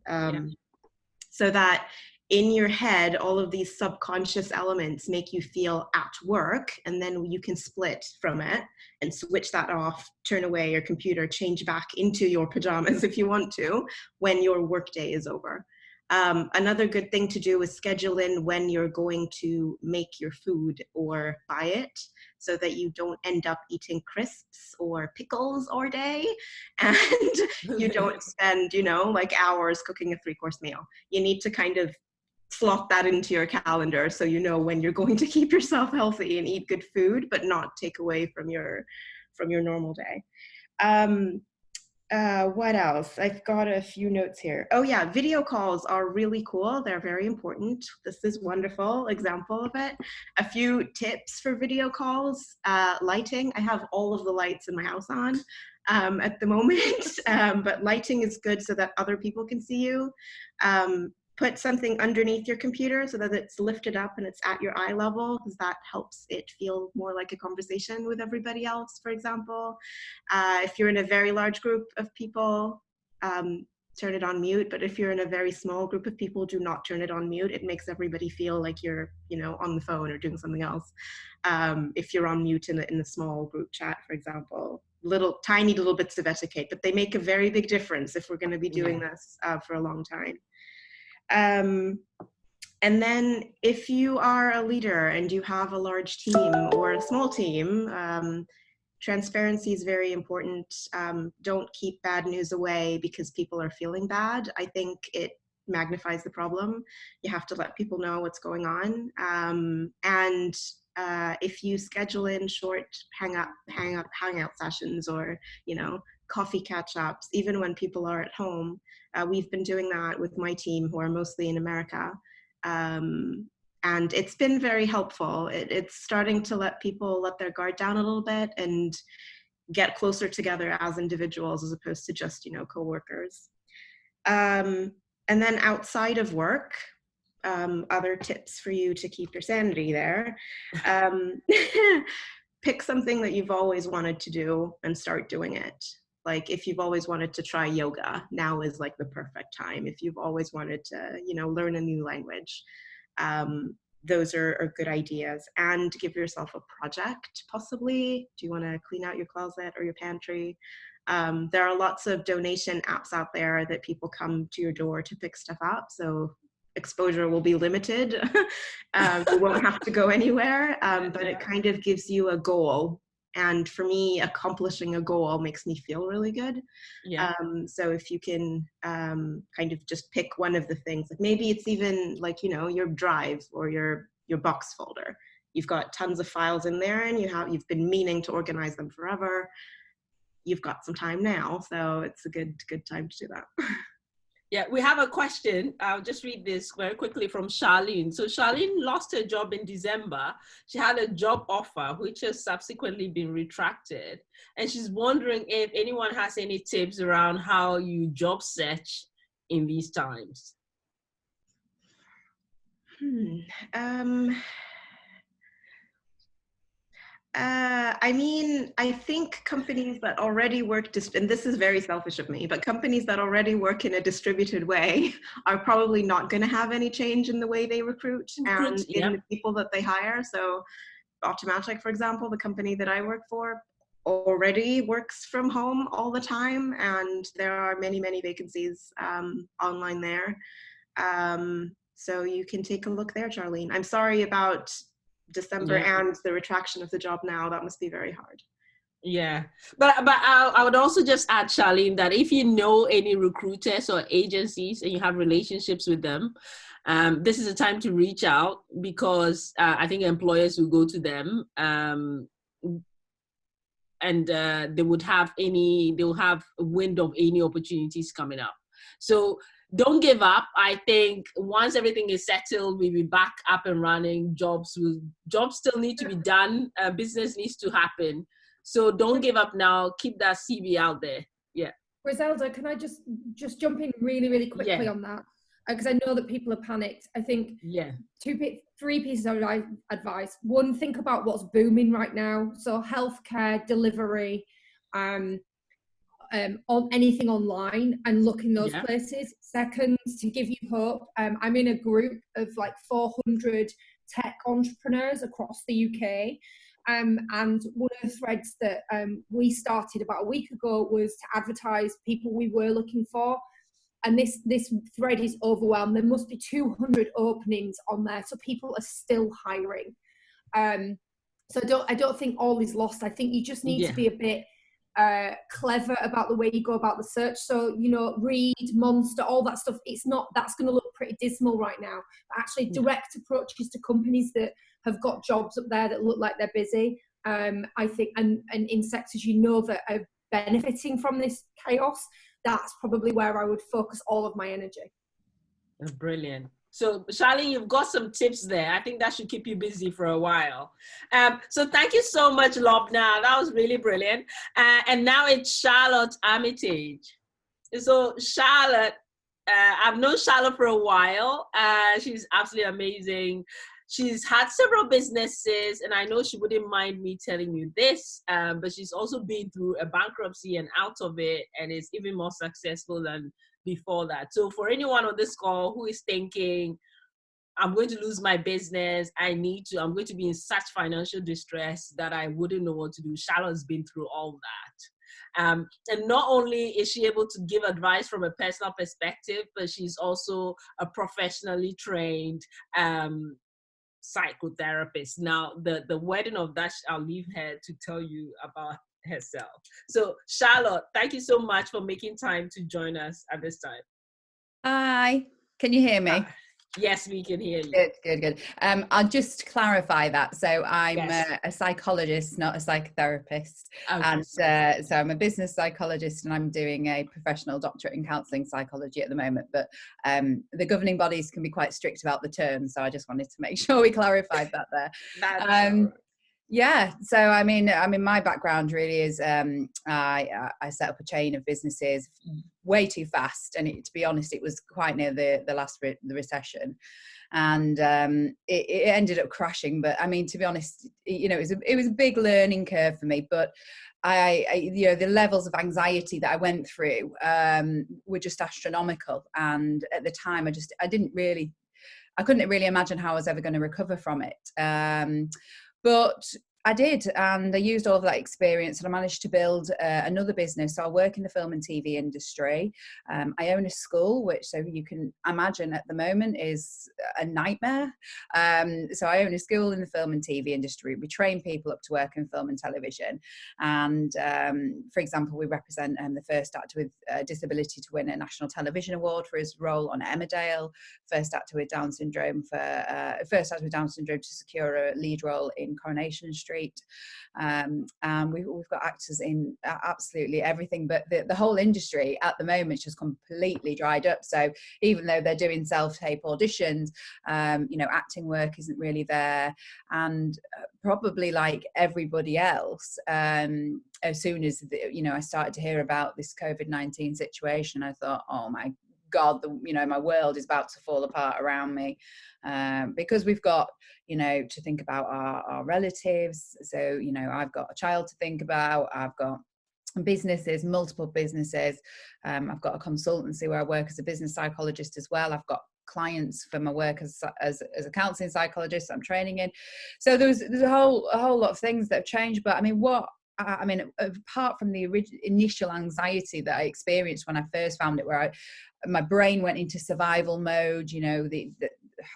So that in your head, all of these subconscious elements make you feel at work, and then you can split from it and switch that off, turn away your computer, change back into your pajamas if you want to, when your workday is over. Another good thing to do is schedule in when you're going to make your food or buy it, so that you don't end up eating crisps or pickles all day, and you don't spend, like hours cooking a 3-course meal. You need to kind of slot that into your calendar so you know when you're going to keep yourself healthy and eat good food, but not take away from your normal day. What else? I've got a few notes here. Oh yeah, video calls are really cool. They're very important. This is a wonderful example of it. A few tips for video calls. Lighting. I have all of the lights in my house on at the moment, but lighting is good so that other people can see you. Put something underneath your computer so that it's lifted up and it's at your eye level, because that helps it feel more like a conversation with everybody else, for example. If you're in a very large group of people, turn it on mute. But if you're in a very small group of people, do not turn it on mute. It makes everybody feel like you're, on the phone or doing something else. If you're on mute in a small group chat, for example. Tiny little bits of etiquette, but they make a very big difference if we're going to be doing this for a long time. And then if you are a leader and you have a large team or a small team, transparency is very important. Don't keep bad news away because people are feeling bad. I think it magnifies the problem. You have to let people know what's going on. And if you schedule in short hangout sessions, or coffee catch-ups, even when people are at home. We've been doing that with my team, who are mostly in America. And it's been very helpful. It's starting to let people let their guard down a little bit and get closer together as individuals, as opposed to just, coworkers. And then outside of work, other tips for you to keep your sanity there. Pick something that you've always wanted to do and start doing it. Like if you've always wanted to try yoga, now is like the perfect time. If you've always wanted to, learn a new language, those are good ideas. And give yourself a project, possibly. Do you want to clean out your closet or your pantry? There are lots of donation apps out there that people come to your door to pick stuff up. So exposure will be limited. You won't have to go anywhere, but it kind of gives you a goal. And for me, accomplishing a goal makes me feel really good. Yeah. So if you can kind of just pick one of the things, like maybe it's even like, your drive or your box folder. You've got tons of files in there and you've been meaning to organize them forever. You've got some time now, so it's a good time to do that. Yeah, we have a question. I'll just read this very quickly from Charlene. So Charlene lost her job in December. She had a job offer, which has subsequently been retracted. And she's wondering if anyone has any tips around how you job search in these times. I think companies that already work, and this is very selfish of me, but companies that already work in a distributed way are probably not going to have any change in the way they recruit and in the people that they hire. So Automattic, for example, the company that I work for, already works from home all the time, and there are many, many vacancies online there. So you can take a look there, Charlene. I'm sorry about December and the retraction of the job now. That must be very hard. Yeah, but I would also just add, Charlene, that if you know any recruiters or agencies and you have relationships with them, this is a time to reach out, because I think employers will go to them and they'll have wind of any opportunities coming up. So don't give up. I think once everything is settled, we'll be back up and running. Jobs still need to be done. Business needs to happen. So don't give up now. Keep that CV out there. Yeah. Griselda, can I just jump in really, really quickly on that? Because I know that people are panicked. I think 3 pieces of advice. One, think about what's booming right now. So healthcare, delivery, on anything online, and look in those places. Second, to give you hope, I'm in a group of like 400 tech entrepreneurs across the UK, and one of the threads that we started about a week ago was to advertise people we were looking for. and this thread is overwhelmed. There must be 200 openings on there, so people are still hiring. So I don't think all is lost. I think you just need to be a bit clever about the way you go about the search. So, you know, Reed, Monster, all that stuff, that's going to look pretty dismal right now. But actually direct approaches to companies that have got jobs up there that look like they're busy, I think, and in sectors you know that are benefiting from this chaos, that's probably where I would focus all of my energy. Brilliant. So Charlene, you've got some tips there. I think that should keep you busy for a while. So thank you so much, Lobna. That was really brilliant. And now it's Charlotte Armitage. So Charlotte, I've known Charlotte for a while. She's absolutely amazing. She's had several businesses, and I know she wouldn't mind me telling you this, but she's also been through a bankruptcy and out of it, and is even more successful than before that. So for anyone on this call who is thinking, I'm going to lose my business, I'm going to be in such financial distress that I wouldn't know what to do, Charlotte's been through all that. And not only is she able to give advice from a personal perspective, but she's also a professionally trained psychotherapist. Now, the wording of that, I'll leave her to tell you about herself. So Charlotte, thank you so much for making time to join us at this time. Hi, can you hear me? Yes, we can hear you. Good. I'll just clarify that. So I'm a psychologist, not a psychotherapist. Okay. And so I'm a business psychologist, and I'm doing a professional doctorate in counselling psychology at the moment. But the governing bodies can be quite strict about the terms, so I just wanted to make sure we clarified that there. That's right. Yeah, so I mean, my background really is I set up a chain of businesses way too fast, and to be honest, it was quite near the recession, and it ended up crashing. But I mean, to be honest, you know, it was a big learning curve for me. But I you know, the levels of anxiety that I went through were just astronomical, and at the time, I couldn't really imagine how I was ever going to recover from it. But I did, and I used all of that experience, and I managed to build another business. So I work in the film and TV industry. I own a school, which, so you can imagine at the moment, is a nightmare. So I own a school in the film and TV industry. We train people up to work in film and television. And for example, we represent the first actor with a disability to win a national television award for his role on Emmerdale, first actor with Down syndrome to secure a lead role in Coronation Street. And we've got actors in absolutely everything, but the whole industry at the moment just completely dried up. So even though they're doing self-tape auditions, you know, acting work isn't really there. And probably like everybody else, as soon as you know, I started to hear about this COVID-19 situation, I thought, oh my God, you know, my world is about to fall apart around me, because we've got, you know, to think about our relatives. So, you know, I've got a child to think about. I've got businesses, multiple businesses. I've got a consultancy where I work as a business psychologist as well. I've got clients for my work as a counselling psychologist I'm training in. So there's a whole lot of things that have changed. But I mean, apart from the initial anxiety that I experienced when I first found it, where my brain went into survival mode, you know,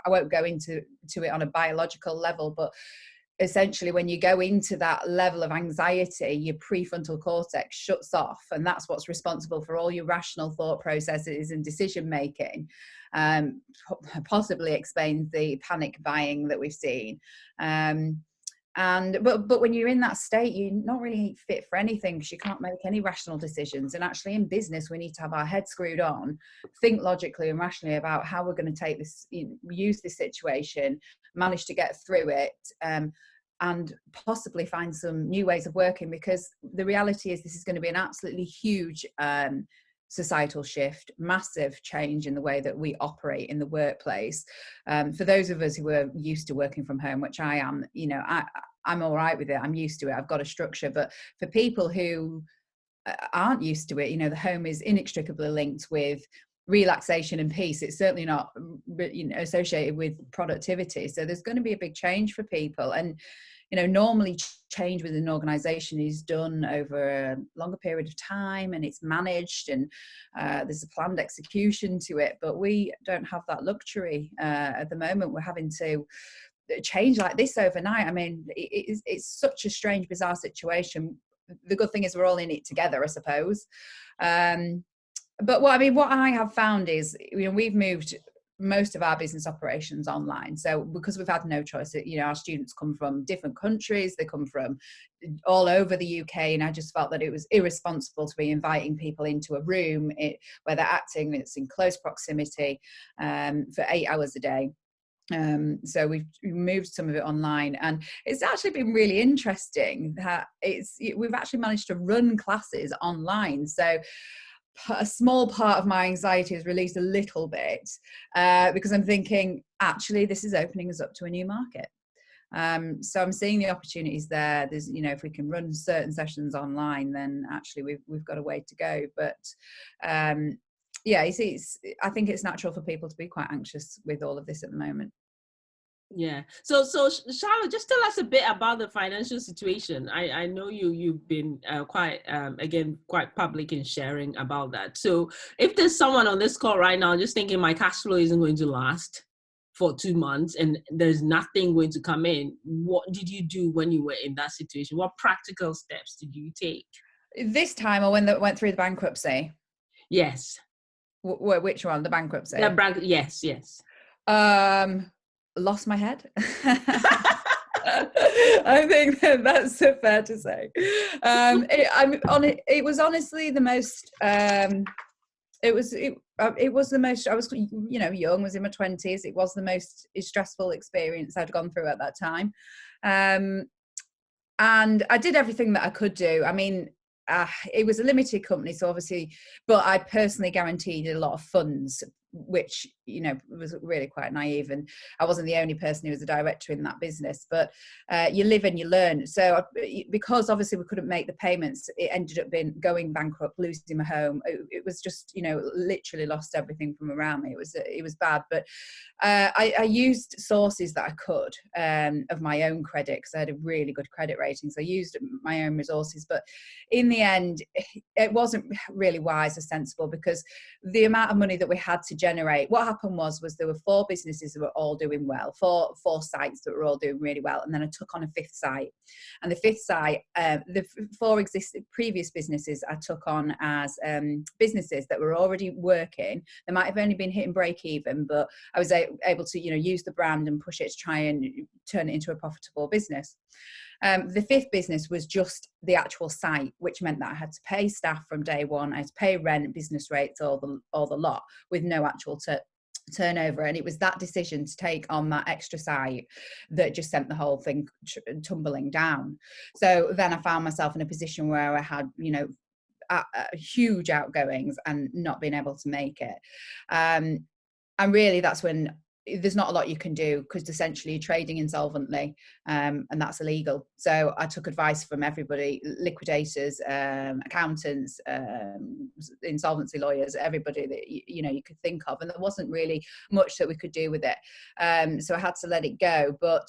I won't go into it on a biological level, but essentially when you go into that level of anxiety, your prefrontal cortex shuts off, and that's what's responsible for all your rational thought processes and decision making. Possibly explains the panic buying that we've seen. But when you're in that state, you're not really fit for anything, because you can't make any rational decisions. And actually in business, we need to have our head screwed on, think logically and rationally about how we're going to take this, use this situation, manage to get through it, and possibly find some new ways of working, because the reality is this is going to be an absolutely huge societal shift, massive change in the way that we operate in the workplace. For those of us who are used to working from home, which I am, you know, I'm all right with it. I'm used to it. I've got a structure. But for people who aren't used to it, you know, the home is inextricably linked with relaxation and peace. It's certainly not, you know, associated with productivity. So there's going to be a big change for people. And, you know, normally change within an organization is done over a longer period of time, and it's managed, and there's a planned execution to it. But we don't have that luxury at the moment. We're having to change like this overnight. I mean, it's such a strange, bizarre situation. The good thing is we're all in it together, I suppose. But what I have found is, you know, we've moved most of our business operations online. So because we've had no choice, you know, our students come from different countries, they come from all over the UK, and I just felt that it was irresponsible to be inviting people into a room where they're acting, it's in close proximity for 8 hours a day. So we've moved some of it online, and it's actually been really interesting that we've actually managed to run classes online. So a small part of my anxiety has released a little bit because I'm thinking, actually, this is opening us up to a new market. So I'm seeing the opportunities there. There's, you know, if we can run certain sessions online, then actually we've got a way to go. But yeah, I think it's natural for people to be quite anxious with all of this at the moment. Yeah. So Charlotte, just tell us a bit about the financial situation. I know you've been quite public in sharing about that. So if there's someone on this call right now just thinking my cash flow isn't going to last for 2 months and there's nothing going to come in, what did you do when you were in that situation? What practical steps did you take? This time, or when they went through the bankruptcy? Yes. Which one? The bankruptcy? Yes. Lost my head. I think that's fair to say. It was honestly the most. It was the most. I was, you know, young, was in my 20s. It was the most stressful experience I'd gone through at that time, and I did everything that I could do. I mean, it was a limited company, so obviously, but I personally guaranteed a lot of funds, which, you know, was really quite naive, and I wasn't the only person who was a director in that business. But you live and you learn. So because obviously we couldn't make the payments, it ended up going bankrupt, losing my home. It was just, you know, literally lost everything from around me. It was bad. But I used sources that I could of my own credit, because I had a really good credit rating. So I used my own resources. But in the end, it wasn't really wise or sensible, because the amount of money that we had to generate, what happened was there were 4 businesses that were all doing well, four sites that were all doing really well, and then I took on a 5th site. And the 5th site, the 4 previous businesses I took on as businesses that were already working. They might have only been hitting break even, but I was able to, you know, use the brand and push it to try and turn it into a profitable business. The 5th business was just the actual site, which meant that I had to pay staff from day one. I had to pay rent, business rates, all the lot, with no actual turnover. And it was that decision to take on that extra site that just sent the whole thing tumbling down. So then I found myself in a position where I had, you know, huge outgoings and not being able to make it. And really, that's when there's not a lot you can do, because essentially you're trading insolvently, and that's illegal. So I took advice from everybody, liquidators, accountants, insolvency lawyers, everybody that you know you could think of, and there wasn't really much that we could do with it. So I had to let it go. But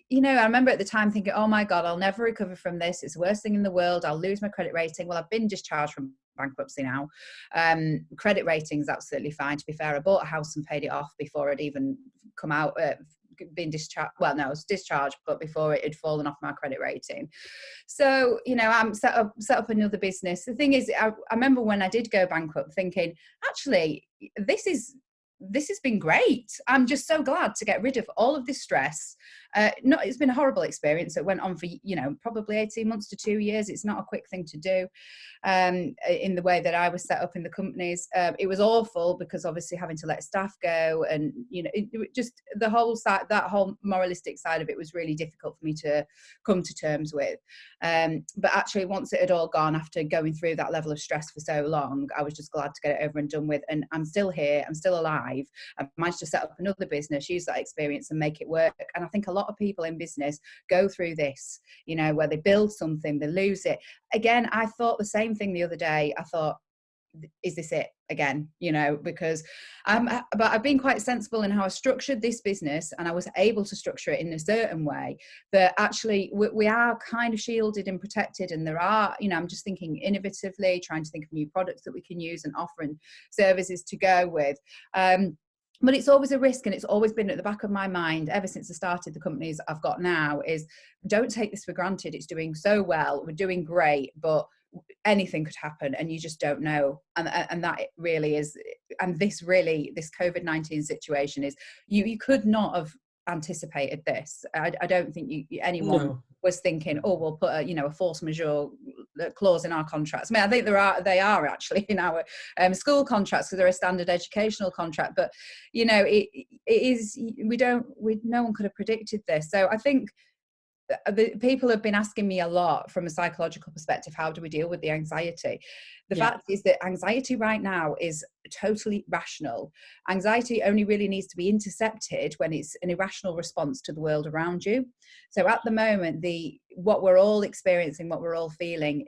you know, I remember at the time thinking, oh my God, I'll never recover from this. It's the worst thing in the world. I'll lose my credit rating. Well, I've been discharged from bankruptcy now. Credit rating's absolutely fine. To be fair, I bought a house and paid it off before I'd even come out, been discharged. Well, no, I was discharged, but before it had fallen off my credit rating. So, you know, I'm set up another business. The thing is, I remember when I did go bankrupt thinking, actually, this has been great. I'm just so glad to get rid of all of this stress. It's been a horrible experience. It went on for, you know, probably 18 months to 2 years. It's not a quick thing to do in the way that I was set up in the companies. It was awful, because obviously having to let staff go, and, you know, it just the whole side, that whole moralistic side of it was really difficult for me to come to terms with. But actually, once it had all gone, after going through that level of stress for so long, I was just glad to get it over and done with. And I'm still here. I'm still alive. I've managed to set up another business, use that experience and make it work. And I think a lot of people in business go through this, you know, where they build something, they lose it. Again, I thought the same thing the other day. I thought, is this it again? You know, because but I've been quite sensible in how I structured this business, and I was able to structure it in a certain way that actually we are kind of shielded and protected. And there are, you know, I'm just thinking innovatively, trying to think of new products that we can use and offering services to go with. But it's always a risk, and it's always been at the back of my mind ever since I started the companies I've got now, is don't take this for granted. It's doing so well, we're doing great, but anything could happen and you just don't know. And that really is, and this COVID-19 situation is, you could not have anticipated this. I don't think anyone was thinking, oh, we'll put a force majeure clause in our contracts. I mean, I think they are actually in our school contracts, because they're a standard educational contract, but you know, it is, no one could have predicted this. So I think the people have been asking me a lot from a psychological perspective, how do we deal with the anxiety? The fact is that anxiety right now is totally rational. Anxiety only really needs to be intercepted when it's an irrational response to the world around you. So at the moment, what we're all experiencing, what we're all feeling,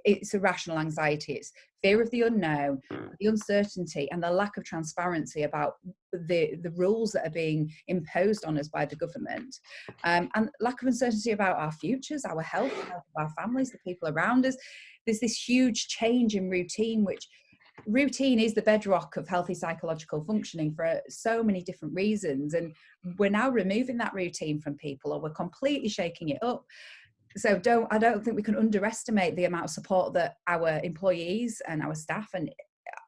it's irrational anxiety. It's fear of the unknown, the uncertainty, and the lack of transparency about the rules that are being imposed on us by the government, and lack of uncertainty about our futures, our health, the health of our families, the people around us. There's this huge change in routine, which routine is the bedrock of healthy psychological functioning for so many different reasons, and we're now removing that routine from people, or we're completely shaking it up. So I don't think we can underestimate the amount of support that our employees and our staff and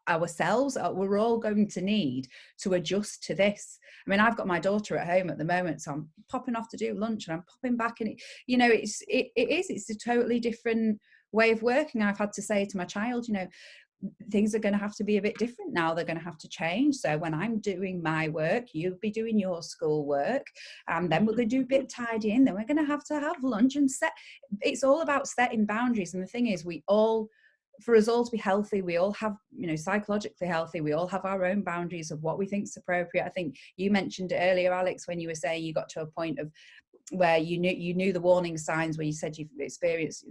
ourselves we're all going to need to adjust to this. I mean, I've got my daughter at home at the moment, so I'm popping off to do lunch and I'm popping back, and it's a totally different way of working. I've had to say to my child, you know, things are going to have to be a bit different now. They're going to have to change. So when I'm doing my work, you'll be doing your school work, and then we're going to do a bit of tidying. Then we're going to have lunch and it's all about setting boundaries. And the thing is, for us all to be healthy, we all have, you know, psychologically healthy, we all have our own boundaries of what we think is appropriate. I think you mentioned it earlier, Alex, when you were saying you got to a point of where you knew the warning signs, where you said you've experienced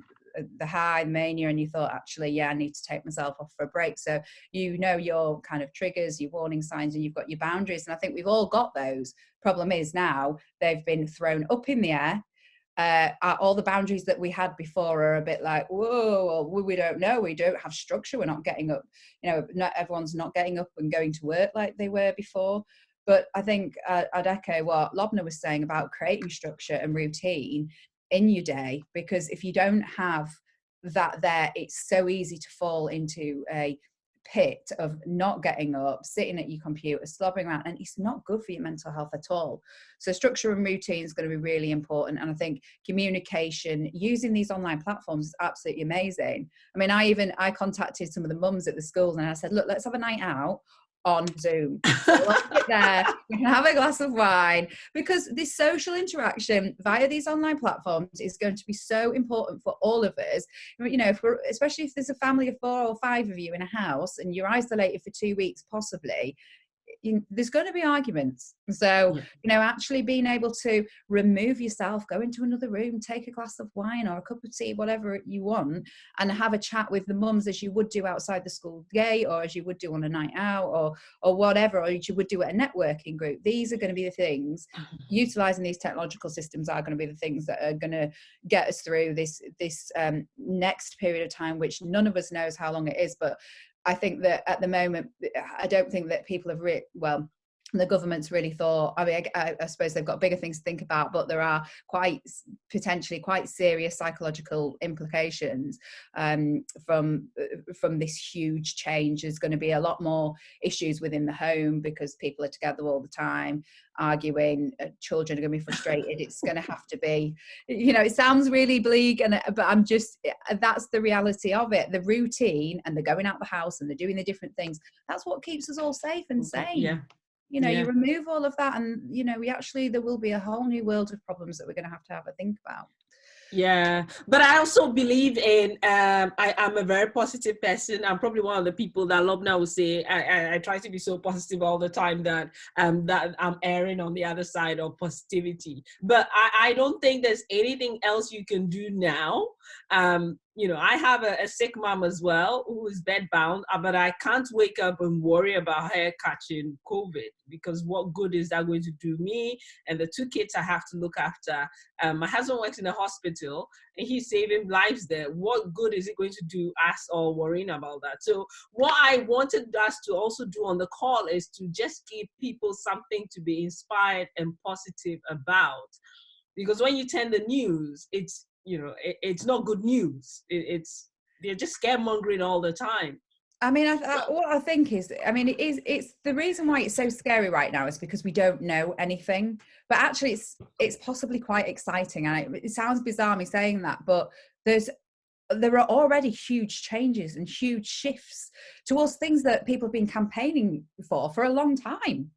the high mania and you thought, actually, yeah, I need to take myself off for a break. So you know your kind of triggers, your warning signs, and you've got your boundaries. And I think we've all got those. Problem is now they've been thrown up in the air. All the boundaries that we had before are a bit like, whoa, we don't know, we don't have structure, we're not getting up, you know, not everyone's not getting up and going to work like they were before. But I think I'd echo what Lobna was saying about creating structure and routine in your day, because if you don't have that there, it's so easy to fall into a pit of not getting up, sitting at your computer, slobbering around, and it's not good for your mental health at all. So structure and routine is going to be really important. And I think communication using these online platforms is absolutely amazing. I mean, I contacted some of the mums at the schools and I said, look, let's have a night out on Zoom. So we'll sit there, we can have a glass of wine, because this social interaction via these online platforms is going to be so important for all of us. You know, especially if there's a family of 4 or 5 of you in a house and you're isolated for 2 weeks, possibly, there's going to be arguments. So, you know, actually being able to remove yourself, go into another room, take a glass of wine or a cup of tea, whatever you want, and have a chat with the mums as you would do outside the school gate, or as you would do on a night out, or whatever, or as you would do at a networking group. These are going to be the things, utilizing these technological systems are going to be the things that are going to get us through this next period of time, which none of us knows how long it is. But I think that at the moment, I don't think that people have the government's really thought. I mean, I suppose they've got bigger things to think about, but there are potentially quite serious psychological implications from this huge change. There's going to be a lot more issues within the home because people are together all the time, arguing. Children are going to be frustrated. It's going to have to be, you know, it sounds really bleak, but that's the reality of it. The routine, and they're going out the house and they're doing the different things. That's what keeps us all safe and sane. Yeah. You know, you remove all of that, and you know, there will be a whole new world of problems that we're going to have a think about. Yeah, but I also believe in, I'm a very positive person. I'm probably one of the people that Lobna will say, I try to be so positive all the time that I'm erring on the other side of positivity. But I don't think there's anything else you can do now you know, I have a sick mom as well who is bedbound, but I can't wake up and worry about her catching COVID, because what good is that going to do me and the 2 kids I have to look after? My husband works in a hospital and he's saving lives there. What good is it going to do us all worrying about that? So what I wanted us to also do on the call is to just give people something to be inspired and positive about. Because when you turn the news, it's, you know, it's not good news. They're just scaremongering all the time. I mean, what I think is, I mean, it's the reason why it's so scary right now is because we don't know anything. But actually, it's possibly quite exciting. And it sounds bizarre me saying that, but there are already huge changes and huge shifts towards things that people have been campaigning for a long time.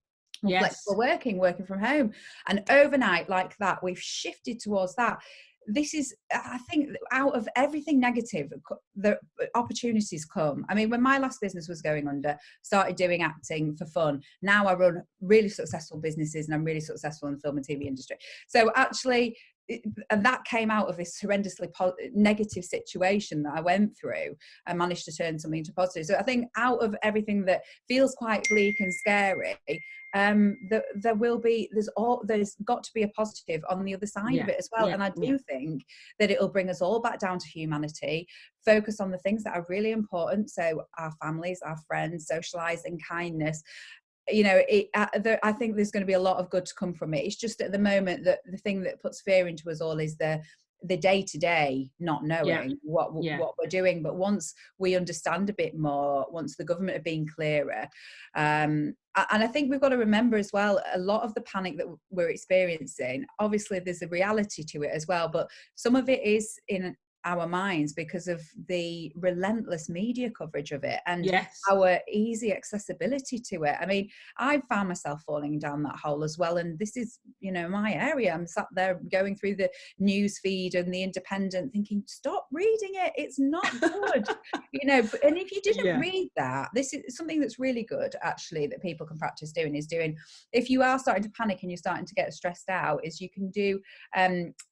Yes. Flexible working from home, and overnight like that, we've shifted towards that. This is, I think, out of everything negative, the opportunities come. I mean, when my last business was going under, started doing acting for fun. Now I run really successful businesses and I'm really successful in the film and TV industry. So actually, and that came out of this horrendously negative situation that I went through. I managed to turn something into positive. So I think out of everything that feels quite bleak and scary, there's got to be a positive on the other side of it as well. And I do think that it'll bring us all back down to humanity, focus on the things that are really important. So our families, our friends, socializing, kindness. You know, I think there's going to be a lot of good to come from it. It's just at the moment that the thing that puts fear into us all is the day-to-day not knowing what we're doing. But once we understand a bit more, once the government are being clearer, and I think we've got to remember as well, a lot of the panic that we're experiencing, obviously there's a reality to it as well, but some of it is in our minds because of the relentless media coverage of it and our easy accessibility to it. I mean, I found myself falling down that hole as well, and this is, you know, my area. I'm sat there going through the news feed and the Independent thinking, stop reading it, it's not good. You know, and if you didn't read that, this is something that's really good actually that people can practice doing, if you are starting to panic and you're starting to get stressed out, is you can do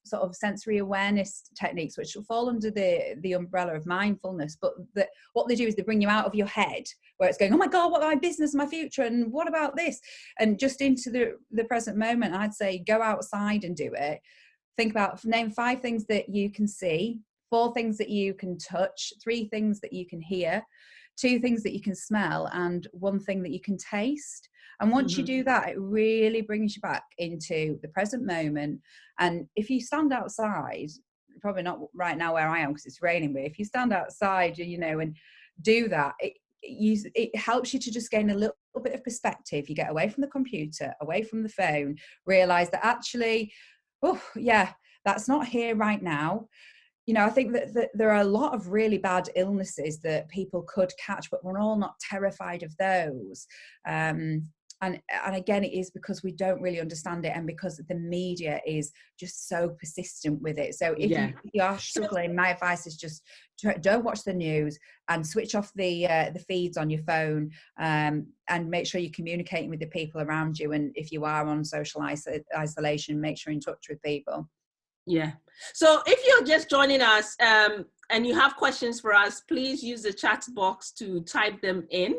sort of sensory awareness techniques, which will fall under the umbrella of mindfulness, but what they do is they bring you out of your head where it's going, oh my God, what about my business, my future, and what about this, and just into the present moment. I'd say go outside and do it. Think about, name 5 things that you can see, 4 things that you can touch, 3 things that you can hear, 2 things that you can smell, and 1 thing that you can taste. And once you do that, it really brings you back into the present moment. And if you stand outside, probably not right now where I am because it's raining, but if you stand outside, you know, and do that, it helps you to just gain a little bit of perspective. You get away from the computer, away from the phone, realize that actually, that's not here right now. You know, I think that there are a lot of really bad illnesses that people could catch, but we're all not terrified of those. And again, it is because we don't really understand it, and because the media is just so persistent with it. So if you are struggling, my advice is just don't watch the news and switch off the feeds on your phone, and make sure you're communicating with the people around you. And if you are on social isolation, make sure you're in touch with people. Yeah. So if you're just joining us and you have questions for us, please use the chat box to type them in.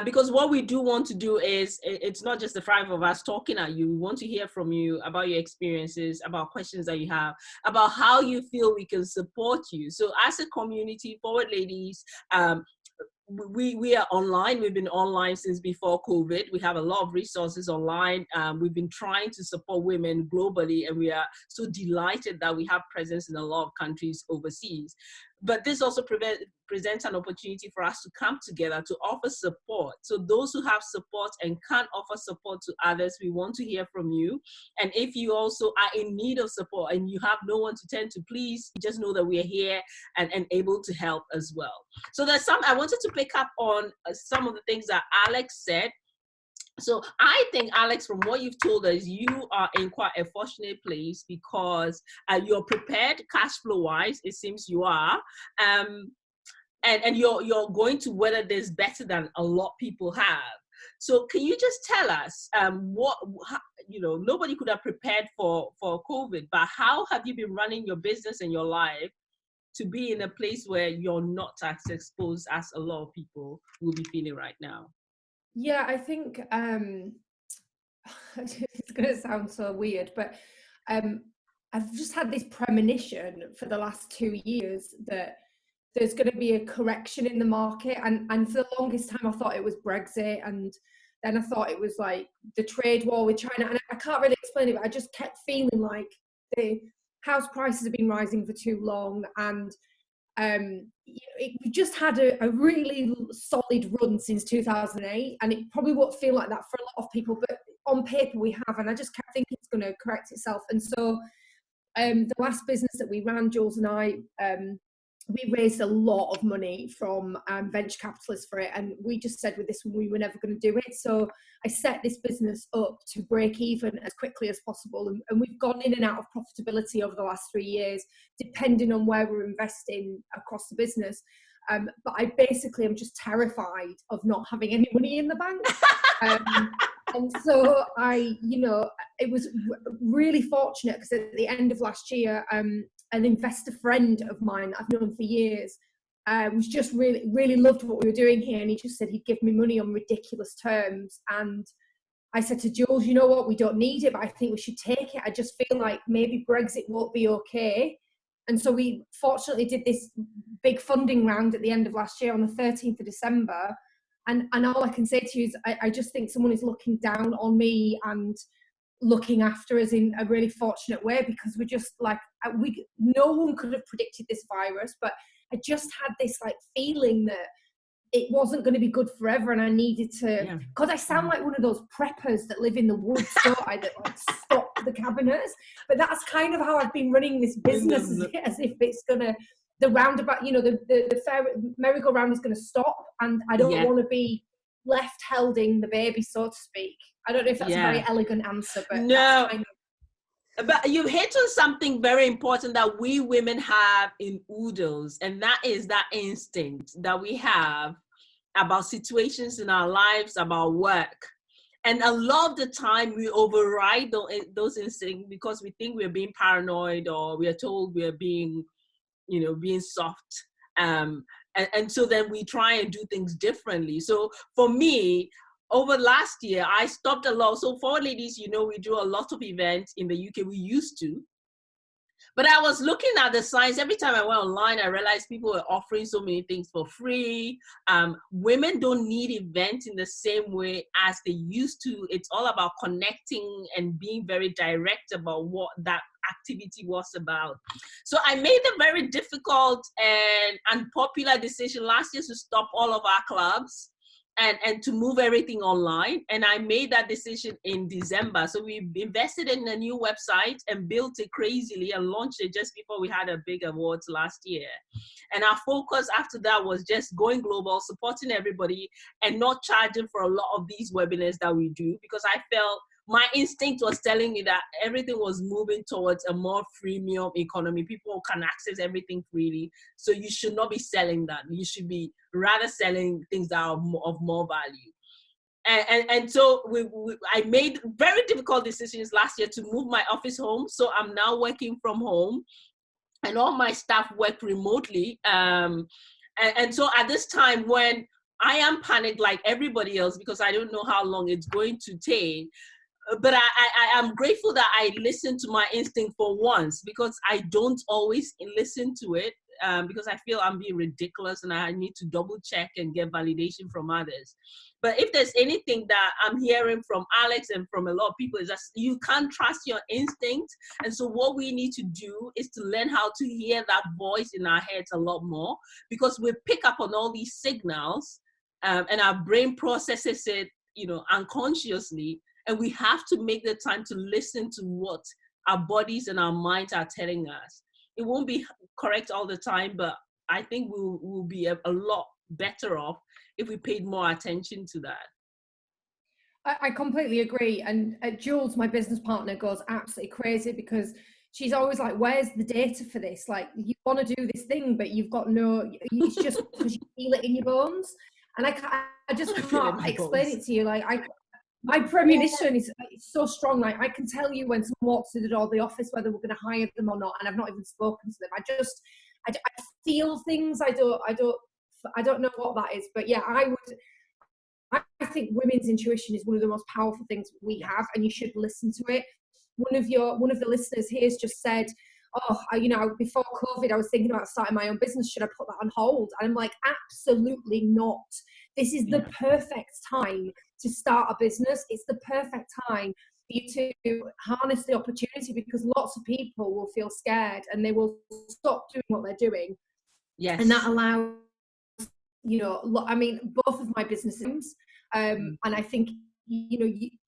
Because what we do want to do is, it's not just the 5 of us talking at you. We want to hear from you about your experiences, about questions that you have, about how you feel we can support you. So as a community, Forward Ladies, we are online. We've been online since before COVID. We have a lot of resources online. We've been trying to support women globally, and we are so delighted that we have presence in a lot of countries overseas. But this also presents an opportunity for us to come together to offer support. So those who have support and can't offer support to others, we want to hear from you. And if you also are in need of support and you have no one to turn to, please just know that we are here and able to help as well. So there's I wanted to pick up on some of the things that Alex said. So I think, Alex, from what you've told us, you are in quite a fortunate place because you're prepared cash flow wise. It seems you are, and you're going to weather this better than a lot of people have. So can you just tell us nobody could have prepared for COVID, but how have you been running your business and your life to be in a place where you're not as exposed as a lot of people will be feeling right now? Yeah, I think it's going to sound so weird, but I've just had this premonition for the last 2 years that there's going to be a correction in the market, and for the longest time I thought it was Brexit, and then I thought it was like the trade war with China, and I can't really explain it, but I just kept feeling like the house prices have been rising for too long, and we've just had a really solid run since 2008, and it probably won't feel like that for a lot of people, but on paper we have, and I just kept thinking it's going to correct itself. And so the last business that we ran, Jules and I, we raised a lot of money from venture capitalists for it, and we just said with this one we were never going to do it. So I set this business up to break even as quickly as possible, and we've gone in and out of profitability over the last 3 years, depending on where we're investing across the business. But I basically am just terrified of not having any money in the bank. And so it was really fortunate because at the end of last year, an investor friend of mine I've known for years was just really loved what we were doing here, and he just said he'd give me money on ridiculous terms. And I said to Jules, you know what, we don't need it, but I think we should take it. I just feel like maybe Brexit won't be okay. And so we fortunately did this big funding round at the end of last year on the 13th of December. And all I can say to you is I just think someone is looking down on me and looking after us in a really fortunate way, because we're just like, no one could have predicted this virus, but I just had this like feeling that it wasn't going to be good forever, and I needed to, because I sound like one of those preppers that live in the woods, don't I, that like stock the cabinets, but that's kind of how I've been running this business, as if it's gonna, the roundabout, the fair merry-go-round is going to stop, and I don't want to be left holding the baby, so to speak. I don't know if that's a very elegant answer, but no. That's kind of... But you hit on something very important that we women have in oodles, and that is that instinct that we have about situations in our lives, about work. And a lot of the time we override those instincts because we think we're being paranoid, or we are told we are being soft. And so then we try and do things differently. So for me, over last year, I stopped a lot. So for ladies, we do a lot of events in the UK. We used to. But I was looking at the signs. Every time I went online, I realized people were offering so many things for free. Women don't need events in the same way as they used to. It's all about connecting and being very direct about what that activity was about. So I made a very difficult and unpopular decision last year to stop all of our clubs and to move everything online. And I made that decision in December. So we invested in a new website and built it crazily and launched it just before we had a big awards last year. And our focus after that was just going global, supporting everybody, and not charging for a lot of these webinars that we do, because I felt my instinct was telling me that everything was moving towards a more freemium economy. People can access everything freely. So you should not be selling that. You should be rather selling things that are of more value. And so I made very difficult decisions last year to move my office home. So I'm now working from home, and all my staff work remotely. And so at this time when I am panicked like everybody else, because I don't know how long it's going to take, but I am grateful that I listened to my instinct for once, because I don't always listen to it, because I feel I'm being ridiculous and I need to double check and get validation from others. But if there's anything that I'm hearing from Alex and from a lot of people, is that you can't trust your instinct. And so what we need to do is to learn how to hear that voice in our heads a lot more, because we pick up on all these signals and our brain processes it, unconsciously. And we have to make the time to listen to what our bodies and our minds are telling us. It won't be correct all the time, but I think we'll be a lot better off if we paid more attention to that. I completely agree. And Jules, my business partner, goes absolutely crazy because she's always like, where's the data for this? Like, you want to do this thing, but you've got it's just because you feel it in your bones. And I just can't explain it to you. Like, my premonition is so strong. Like, I can tell you when someone walks through the door of the office whether we're going to hire them or not, and I've not even spoken to them. I feel things. I don't know what that is, but yeah, I think women's intuition is one of the most powerful things we have, and you should listen to it. One of the listeners here has just said, oh, before COVID, I was thinking about starting my own business. Should I put that on hold? And I'm like, absolutely not. This is the perfect time to start a business. It's the perfect time for you to harness the opportunity, because lots of people will feel scared and they will stop doing what they're doing. Yes. And that allows, both of my businesses, and I think,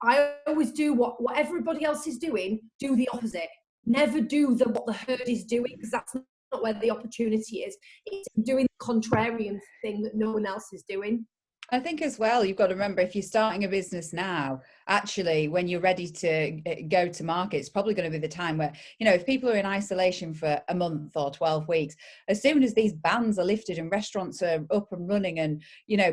I always do what everybody else is doing, do the opposite. Never do what the herd is doing, because that's not where the opportunity is. It's doing the contrarian thing that no one else is doing. I think as well, you've got to remember, if you're starting a business now, actually, when you're ready to go to market, it's probably going to be the time where, if people are in isolation for a month or 12 weeks, as soon as these bans are lifted and restaurants are up and running and,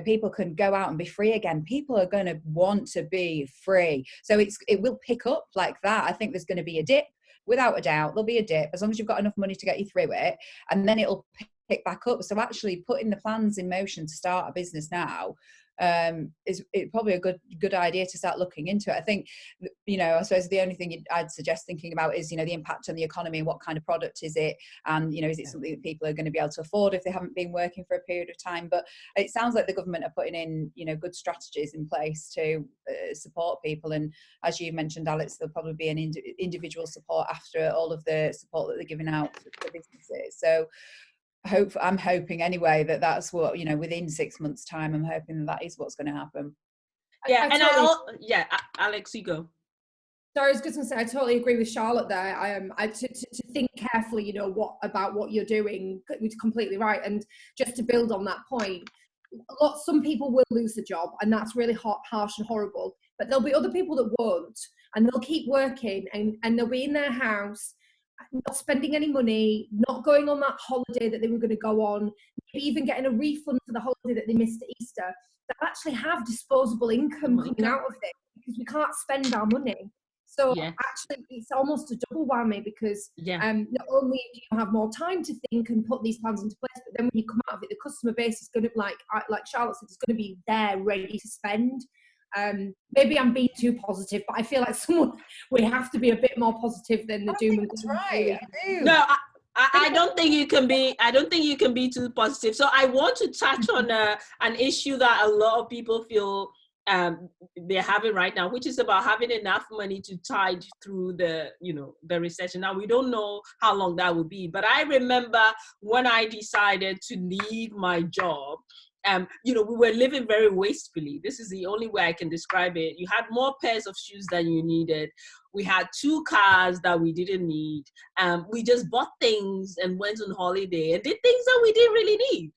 people can go out and be free again, people are going to want to be free. So it will pick up like that. I think there's going to be a dip. Without a doubt, there'll be a dip, as long as you've got enough money to get you through it, and then it'll pick back up. So actually putting the plans in motion to start a business now is probably a good idea to start looking into it. I think, I suppose the only thing I'd suggest thinking about is, the impact on the economy and what kind of product is it, and, is it something that people are going to be able to afford if they haven't been working for a period of time. But it sounds like the government are putting in, good strategies in place to support people. And as you mentioned, Alex, there'll probably be an individual support after all of the support that they're giving out for businesses. So I'm hoping anyway that's what, within 6 months' time, I'm hoping that is what's going to happen. Yeah, Alex, you go. So I was just going to say, I totally agree with Charlotte there. To think carefully, about what you're doing, it's completely right. And just to build on that point, some people will lose the job, and that's really harsh and horrible. But there'll be other people that won't, and they'll keep working, and they'll be in their house, not spending any money, not going on that holiday that they were going to go on, maybe even getting a refund for the holiday that they missed at Easter. They actually have disposable income coming out of it, because we can't spend our money. So actually, it's almost a double whammy, because not only do you have more time to think and put these plans into place, but then when you come out of it, the customer base is going to, like Charlotte said, is going to be there ready to spend. Maybe I'm being too positive, but I feel like we have to be a bit more positive than the doom and gloom. Right. No, I don't think you can be. I don't think you can be too positive. So I want to touch on an issue that a lot of people feel they're having right now, which is about having enough money to tide through the recession. Now, we don't know how long that will be, but I remember when I decided to leave my job. We were living very wastefully. This is the only way I can describe it. You had more pairs of shoes than you needed. We had 2 cars that we didn't need. We just bought things and went on holiday and did things that we didn't really need.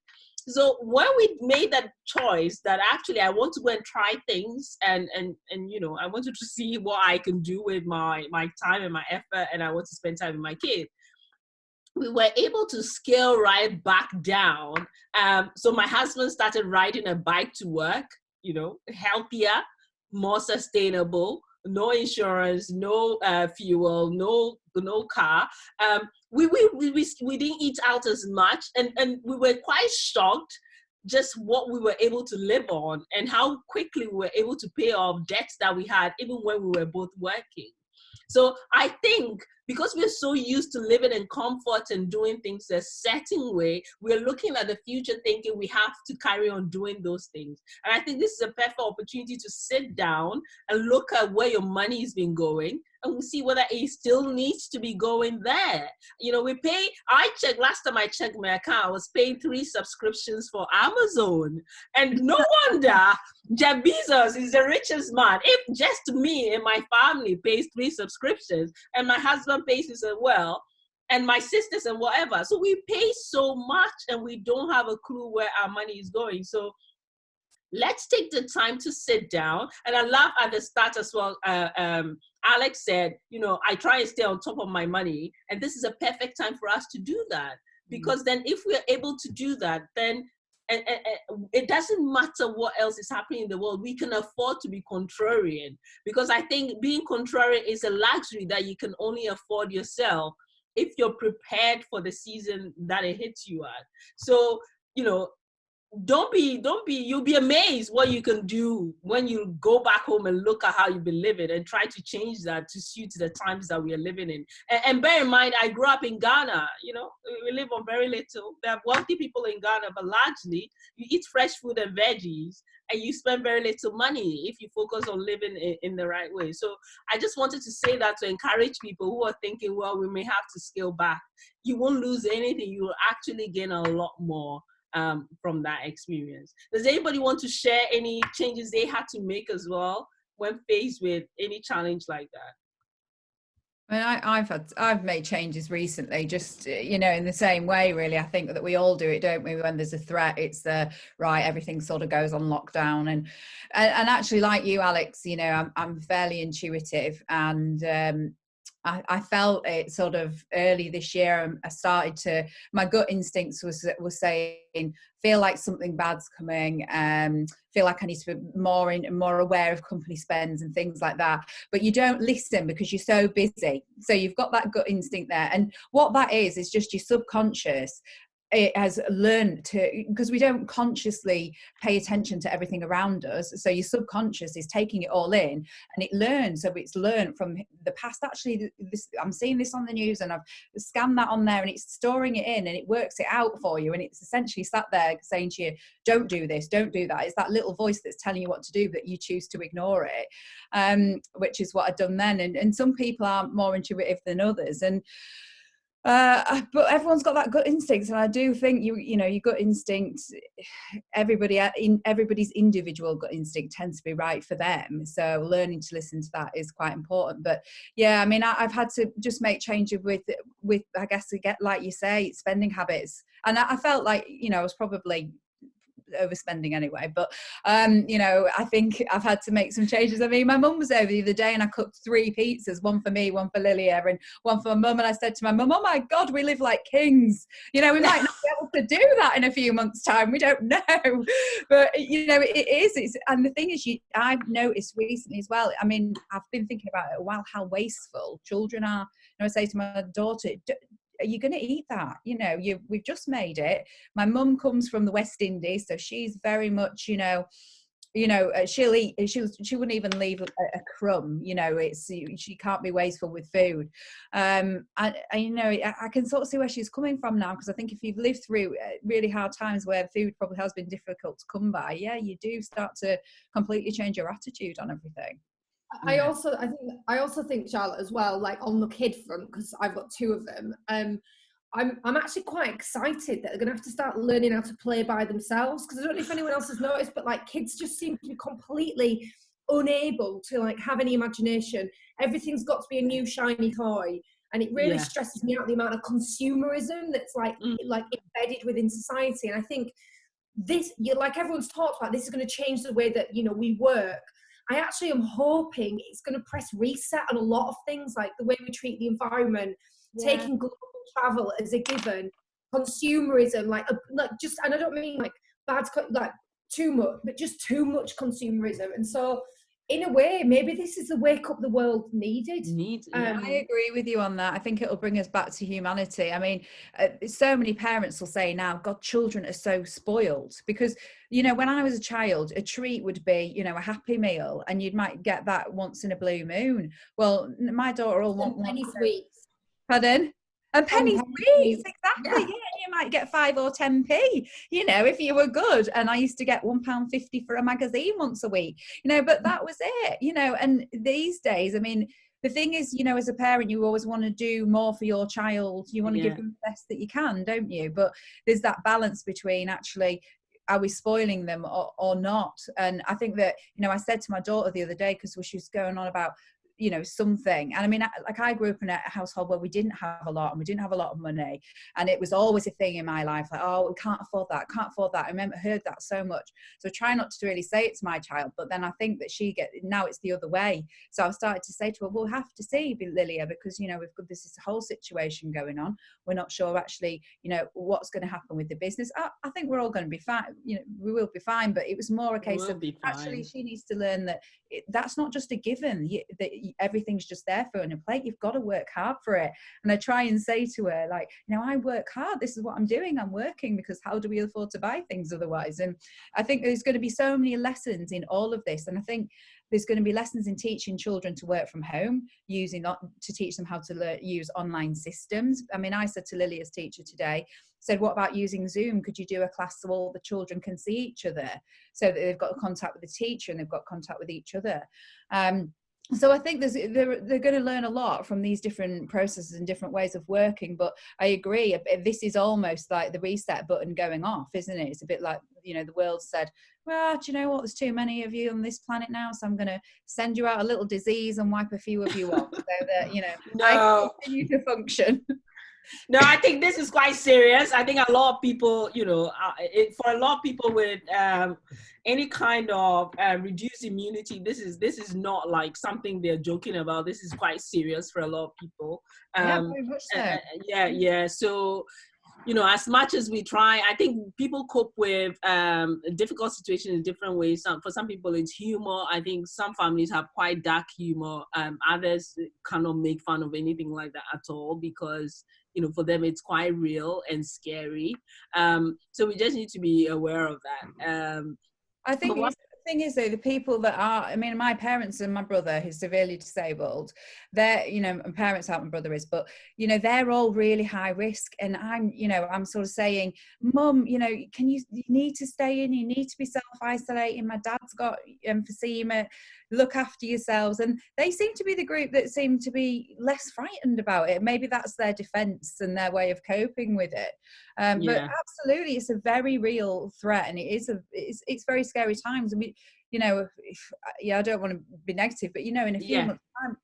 So when we made that choice that actually I want to go and try things and I wanted to see what I can do with my time and my effort, and I want to spend time with my kids, we were able to scale right back down. So my husband started riding a bike to work, healthier, more sustainable, no insurance, no fuel, no car. We didn't eat out as much, and we were quite shocked just what we were able to live on and how quickly we were able to pay off debts that we had even when we were both working. So I think because we're so used to living in comfort and doing things a certain way, we're looking at the future thinking we have to carry on doing those things. And I think this is a perfect opportunity to sit down and look at where your money has been going, and we'll see whether it still needs to be going there. Last time I checked my account, I was paying 3 subscriptions for Amazon. And no wonder Jeff Bezos is the richest man. If just me and my family pays 3 subscriptions, and my husband pays as well, and my sisters and whatever. So we pay so much and we don't have a clue where our money is going. So let's take the time to sit down. And I love at the start as well, Alex said, I try and stay on top of my money. And this is a perfect time for us to do that. Because then if we're able to do that, then it doesn't matter what else is happening in the world. We can afford to be contrarian, because I think being contrarian is a luxury that you can only afford yourself if you're prepared for the season that it hits you at. So, you know, don't be, you'll be amazed what you can do when you go back home and look at how you've been living and try to change that to suit the times that we are living in. And bear in mind, I grew up in Ghana, you know, we live on very little. There are wealthy people in Ghana, but largely you eat fresh food and veggies and you spend very little money if you focus on living in the right way. So I just wanted to say that to encourage people who are thinking, well, we may have to scale back. You won't lose anything. You will actually gain a lot more from that experience. Does anybody want to share any changes they had to make as well when faced with any challenge like that? I mean, I've made changes recently, just, you know, in the same way, really. I think that we all do it, don't we? When there's a threat, it's right, everything sort of goes on lockdown. And actually, like you, Alex, you know, I'm fairly intuitive, and I felt it sort of early this year. I started to, my gut instincts was saying, feel like something bad's coming, feel like I need to be more aware of company spends and things like that. But you don't listen because you're so busy. So you've got that gut instinct there. And what that is just your subconscious. It has learned to, because we don't consciously pay attention to everything around us, so your subconscious is taking it all in, and it learns. So it's learned from the past. Actually, I'm seeing this on the news, and I've scanned that on there, and it's storing it in, and it works it out for you, and it's essentially sat there saying to you, don't do this, don't do that. It's that little voice that's telling you what to do, but you choose to ignore it, which is what I've done then. And some people are more intuitive than others, and but everyone's got that gut instinct, and I do think you know your gut instinct, everybody's individual gut instinct tends to be right for them, so learning to listen to that is quite important. But yeah, I mean, I've had to just make changes with I guess, to get, like you say, spending habits. And I felt like, you know, I was probably overspending anyway, but you know, I think I've had to make some changes. I mean, my mum was over the other day and I cooked 3 pizzas, one for me, one for Lilia, and one for my mum, and I said to my mum, oh my god, we live like kings, you know, we might not be able to do that in a few months' time, we don't know. But you know, it's and the thing is, I've noticed recently as well, I mean, I've been thinking about it a while, how wasteful children are. You know, I say to my daughter, are you going to eat that? You know, we've just made it. My mum comes from the West Indies, so she's very much, you know, she'll eat. She wouldn't even leave a crumb. You know, she can't be wasteful with food. And you know, I can sort of see where she's coming from now, because I think if you've lived through really hard times where food probably has been difficult to come by, yeah, you do start to completely change your attitude on everything. I also think, Charlotte, as well, like on the kid front, because I've got 2 of them, I'm actually quite excited that they're going to have to start learning how to play by themselves, because I don't know if anyone else has noticed, but like kids just seem to be completely unable to like have any imagination. Everything's got to be a new shiny toy, and it really stresses me out, the amount of consumerism that's like embedded within society. And I think this, like everyone's talked about, this is going to change the way that, you know, we work. I actually am hoping it's going to press reset on a lot of things, like the way we treat the environment, taking global travel as a given, consumerism, like just, and I don't mean like bad, like too much, but just too much consumerism. And so, in a way, maybe this is the wake up the world needed. I agree with you on that. I think it'll bring us back to humanity. I mean, so many parents will say now, God, children are so spoiled, because, you know, when I was a child, a treat would be, you know, a Happy Meal, and you might get that once in a blue moon. Well, my daughter will want penny sweets. Pardon? And penny sweets, exactly. Yeah, you might get 5 or 10p, you know, if you were good. And I used to get £1.50 for a magazine once a week, you know, but that was it, you know. And these days, I mean, the thing is, you know, as a parent, you always want to do more for your child. You want to give them the best that you can, don't you? But there's that balance between actually, are we spoiling them or not? And I think that, you know, I said to my daughter the other day, because she was going on about, you know, something. And I mean, like, I grew up in a household where we didn't have a lot, and we didn't have a lot of money, and it was always a thing in my life, like, oh, we can't afford that. I heard that so much. So I try not to really say it to my child, but then I think that now it's the other way. So I started to say to her, we'll have to see, Lilia, because, you know, we've got this whole situation going on. We're not sure actually, you know, what's going to happen with the business. I think we're all going to be fine. You know, we will be fine, but it was more a case of actually she needs to learn that that's not just a given, that everything's just there for on a plate. You've got to work hard for it. And I try and say to her, like, you know, I work hard. This is what I'm doing. I'm working, because how do we afford to buy things otherwise? And I think there's going to be so many lessons in all of this. And I think there's going to be lessons in teaching children to work from home, to teach them how to use online systems. I mean, I said to Lilia's teacher today, said, what about using Zoom? Could you do a class so all the children can see each other, so that they've got contact with the teacher and they've got contact with each other? So I think they're going to learn a lot from these different processes and different ways of working. But I agree, this is almost like the reset button going off, isn't it? It's a bit like, you know, the world said, well, do you know what? There's too many of you on this planet now, so I'm going to send you out a little disease and wipe a few of you off, so that, you know, I continue to function. No, I think this is quite serious. I think a lot of people, you know, for a lot of people with any kind of reduced immunity, this is not like something they're joking about. This is quite serious for a lot of people. Yeah, very much so. Yeah. So, you know, as much as we try, I think people cope with difficult situations in different ways. For some people, it's humor. I think some families have quite dark humor. Others cannot make fun of anything like that at all, because, you know, for them, it's quite real and scary. So we just need to be aware of that. I think the thing is, though, the people that are, I mean, my parents and my brother, who's severely disabled, they're, you know, my parents, how my brother is, but, you know, they're all really high risk. And I'm sort of saying, Mum, you know, you need to stay in, you need to be self-isolating. My dad's got emphysema, look after yourselves. And they seem to be the group that seem to be less frightened about it. Maybe that's their defense and their way of coping with it. But absolutely, it's a very real threat, and it's very scary times. And we, you know, I don't want to be negative, but, you know, in a few months' time,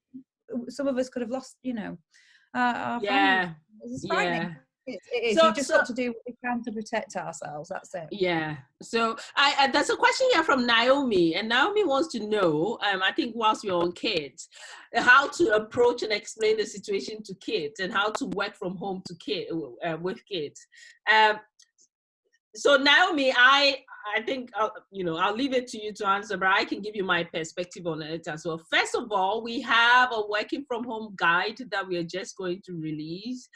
some of us could have lost, you know, our family. It's frightening. It is. You just got to do what we can to protect ourselves. That's it. Yeah. So there's a question here from Naomi, and Naomi wants to know, I think whilst we're on kids, how to approach and explain the situation to kids, and how to work from home with kids. So Naomi, I think, you know, I'll leave it to you to answer, but I can give you my perspective on it as well. First of all, we have a working from home guide that we are just going to release.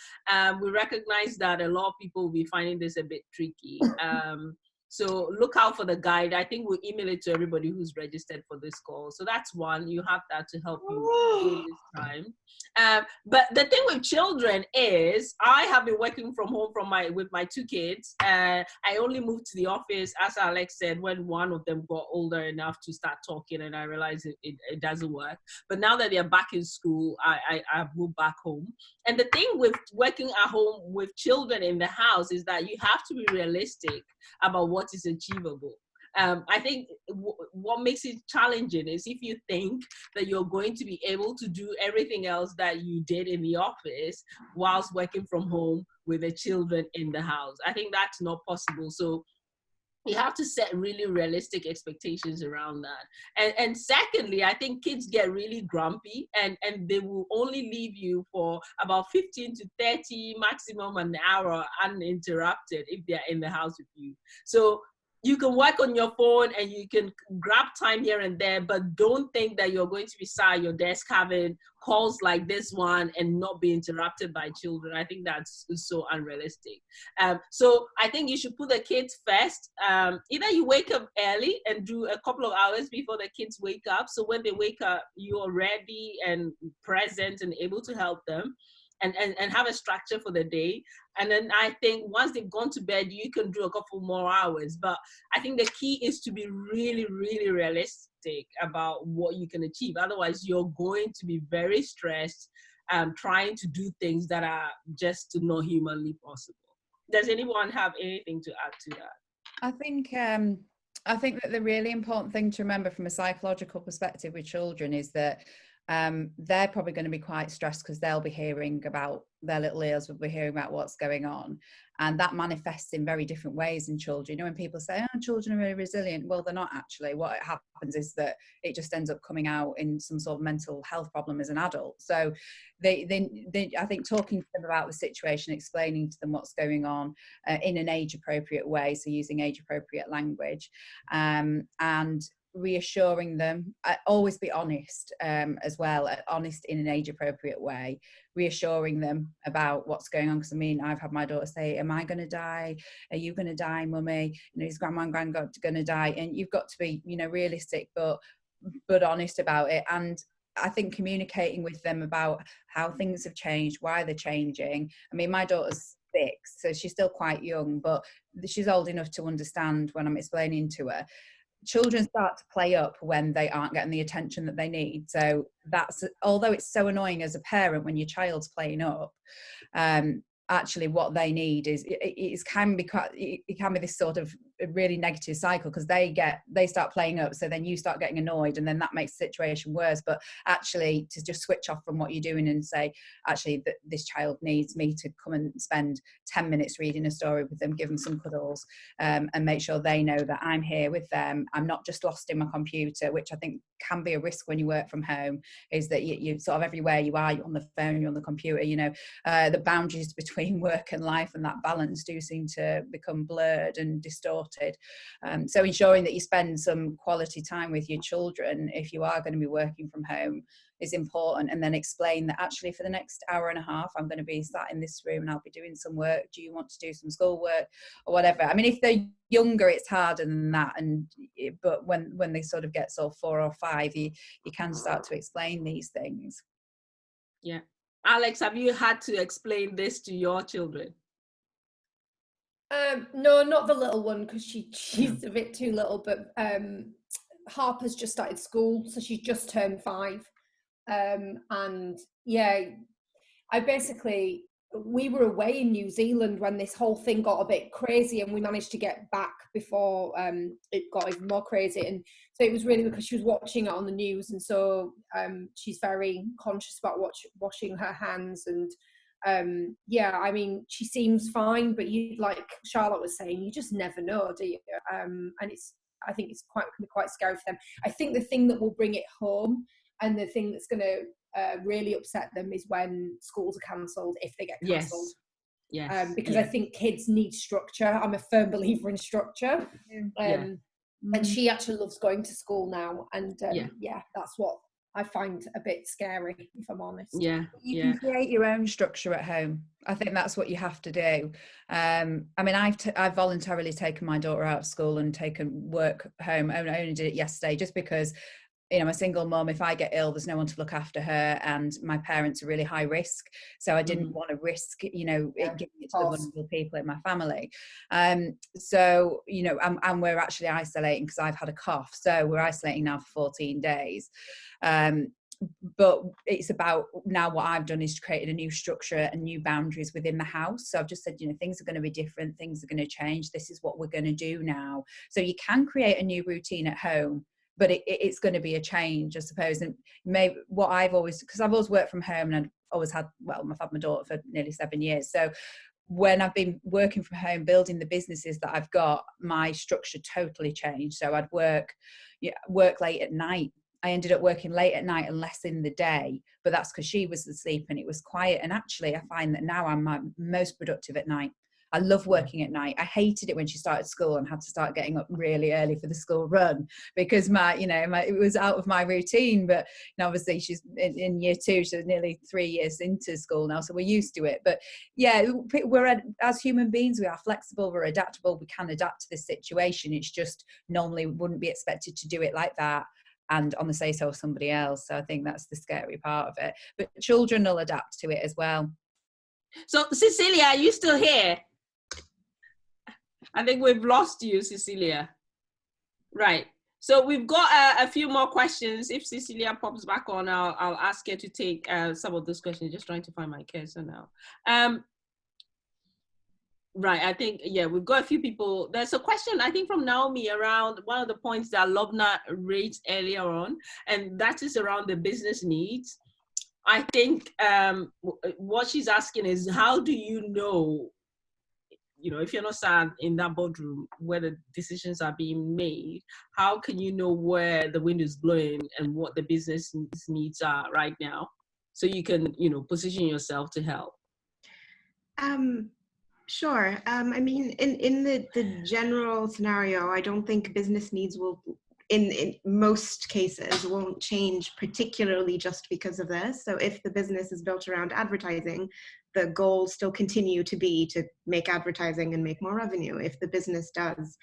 We recognize that a lot of people will be finding this a bit tricky. So look out for the guide. I think we'll email it to everybody who's registered for this call. So that's one. You have that to help you during this time. But the thing with children is, I have been working from home with my two kids. I only moved to the office, as Alex said, when one of them got older enough to start talking, and I realized it doesn't work. But now that they're back in school, I've moved back home. And the thing with working at home with children in the house is that you have to be realistic about what is achievable. I think what makes it challenging is if you think that you're going to be able to do everything else that you did in the office whilst working from home with the children in the house. I think that's not possible. So you have to set really realistic expectations around that. And secondly, I think kids get really grumpy, and they will only leave you for about 15 to 30, maximum an hour uninterrupted if they're in the house with you. So you can work on your phone and you can grab time here and there, but don't think that you're going to be sat at your desk having calls like this one and not be interrupted by children. I think that's so unrealistic. So I think you should put the kids first. Either you wake up early and do a couple of hours before the kids wake up. So when they wake up, you're ready and present and able to help them. And have a structure for the day. And then I think once they've gone to bed, you can do a couple more hours. But I think the key is to be really, really realistic about what you can achieve. Otherwise, you're going to be very stressed trying to do things that are just not humanly possible. Does anyone have anything to add to that? I think that the really important thing to remember from a psychological perspective with children is that they're probably going to be quite stressed because they'll be hearing about their little ears, will be hearing about what's going on, and that manifests in very different ways in children. You know, when people say, oh, children are really resilient, well, they're not actually. What happens is that it just ends up coming out in some sort of mental health problem as an adult. So they I think talking to them about the situation, explaining to them what's going on in an age appropriate way, so using age appropriate language, and reassuring them, always be honest as well, honest in an age appropriate way, reassuring them about what's going on. Because I mean, I've had my daughter say, am I going to die? Are you going to die, mummy? You know, is grandma and granddad going to die? And you've got to be, you know, realistic but honest about it. And I think communicating with them about how things have changed, why they're changing. I mean, my daughter's 6, so she's still quite young, but she's old enough to understand when I'm explaining to her. Children start to play up when they aren't getting the attention that they need. So that's, although it's so annoying as a parent when your child's playing up, actually what they need is it can be this sort of really negative cycle, because they start playing up, so then you start getting annoyed, and then that makes the situation worse. But actually to just switch off from what you're doing and say, actually, that this child needs me to come and spend 10 minutes reading a story with them, give them some cuddles, and make sure they know that I'm here with them. I'm not just lost in my computer, which I think can be a risk when you work from home, is that you sort of everywhere you are, you're on the phone, you're on the computer, you know. The boundaries between work and life and that balance do seem to become blurred and distorted. So ensuring that you spend some quality time with your children, if you are going to be working from home, is important. And then explain that actually for the next hour and a half, I'm going to be sat in this room and I'll be doing some work. Do you want to do some schoolwork or whatever? I mean, if they're younger, it's harder than that. But when they sort of get sort of 4 or 5, you can start to explain these things. Yeah. Alex, have you had to explain this to your children? No, not the little one, because she's a bit too little, but Harper's just started school, so she's just turned 5. And yeah, we were away in New Zealand when this whole thing got a bit crazy, and we managed to get back before it got even more crazy. And so it was really because she was watching it on the news, and so she's very conscious about washing her hands. And yeah, I mean, she seems fine, but you, like Charlotte was saying, you just never know, do you? And I think it's quite scary for them. I think the thing that will bring it home, and the thing that's going to really upset them, is when schools are cancelled, if they get cancelled. Yes. Because I think kids need structure. I'm a firm believer in structure. And she actually loves going to school now. And yeah, that's what I find a bit scary, if I'm honest. Yeah. You can create your own structure at home. I think that's what you have to do. I mean, I've voluntarily taken my daughter out of school and taken work home. I only did it yesterday just because, you know, I'm a single mom. If I get ill, there's no one to look after her, and my parents are really high risk. So I didn't want to risk, you know, giving it to the vulnerable people in my family. So, you know, and we're actually isolating because I've had a cough. So we're isolating now for 14 days. But it's about, now what I've done is created a new structure and new boundaries within the house. So I've just said, you know, things are going to be different, things are going to change. This is what we're going to do now. So you can create a new routine at home, but it's going to be a change, I suppose. And maybe what I've always, because I've always worked from home, and I've always had, well, I've had my daughter for nearly 7 years. So when I've been working from home, building the businesses that I've got, my structure totally changed. So I'd work late at night. I ended up working late at night and less in the day, but that's because she was asleep and it was quiet. And actually, I find that now I'm my most productive at night. I love working at night. I hated it when she started school and had to start getting up really early for the school run, because it was out of my routine. But you know, obviously she's in year 2, she's nearly 3 years into school now, so we're used to it. But yeah, as human beings, we are flexible, we're adaptable, we can adapt to this situation. It's just normally we wouldn't be expected to do it like that, and on the say-so of somebody else. So I think that's the scary part of it. But children will adapt to it as well. So Cecilia, are you still here? I think we've lost you, Cecilia. Right. So we've got a few more questions. If Cecilia pops back on, I'll ask her to take some of those questions. Just trying to find my cursor now. Right. I think, yeah, we've got a few people. There's a question, I think, from Naomi around one of the points that Lobna raised earlier on, and that is around the business needs. I think what she's asking is, how do you know, if you're not sat in that boardroom where the decisions are being made, how can you know where the wind is blowing and what the business needs are right now, so you can, position yourself to help? Sure. I mean, in the general scenario, I don't think business needs will in most cases won't change, particularly just because of this. So if the business is built around advertising, the goals still continue to be to make advertising and make more revenue. If the business does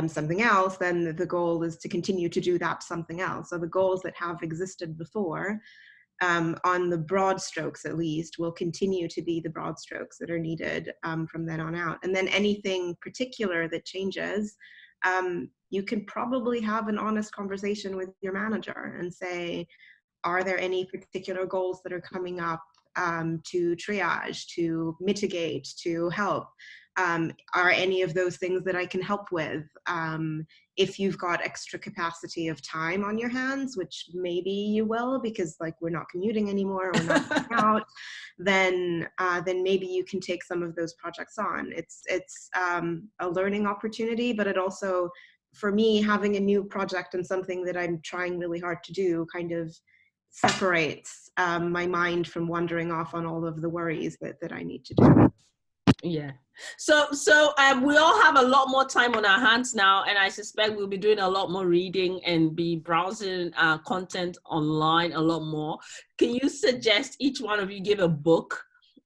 something else, then the goal is to continue to do that something else. So the goals that have existed before, on the broad strokes at least, will continue to be the broad strokes that are needed from then on out. And then anything particular that changes, you can probably have an honest conversation with your manager and say, are there any particular goals that are coming up to triage, to mitigate, to help? Are any of those things that I can help with? If you've got extra capacity of time on your hands, which maybe you will, because like we're not commuting anymore, we're not going out, then maybe you can take some of those projects on. It's a learning opportunity, but it also, for me, having a new project and something that I'm trying really hard to do kind of separates my mind from wandering off on all of the worries that I need to do. Yeah. So we all have a lot more time on our hands now, and I suspect we'll be doing a lot more reading and be browsing content online a lot more. Can you suggest, each one of you give a book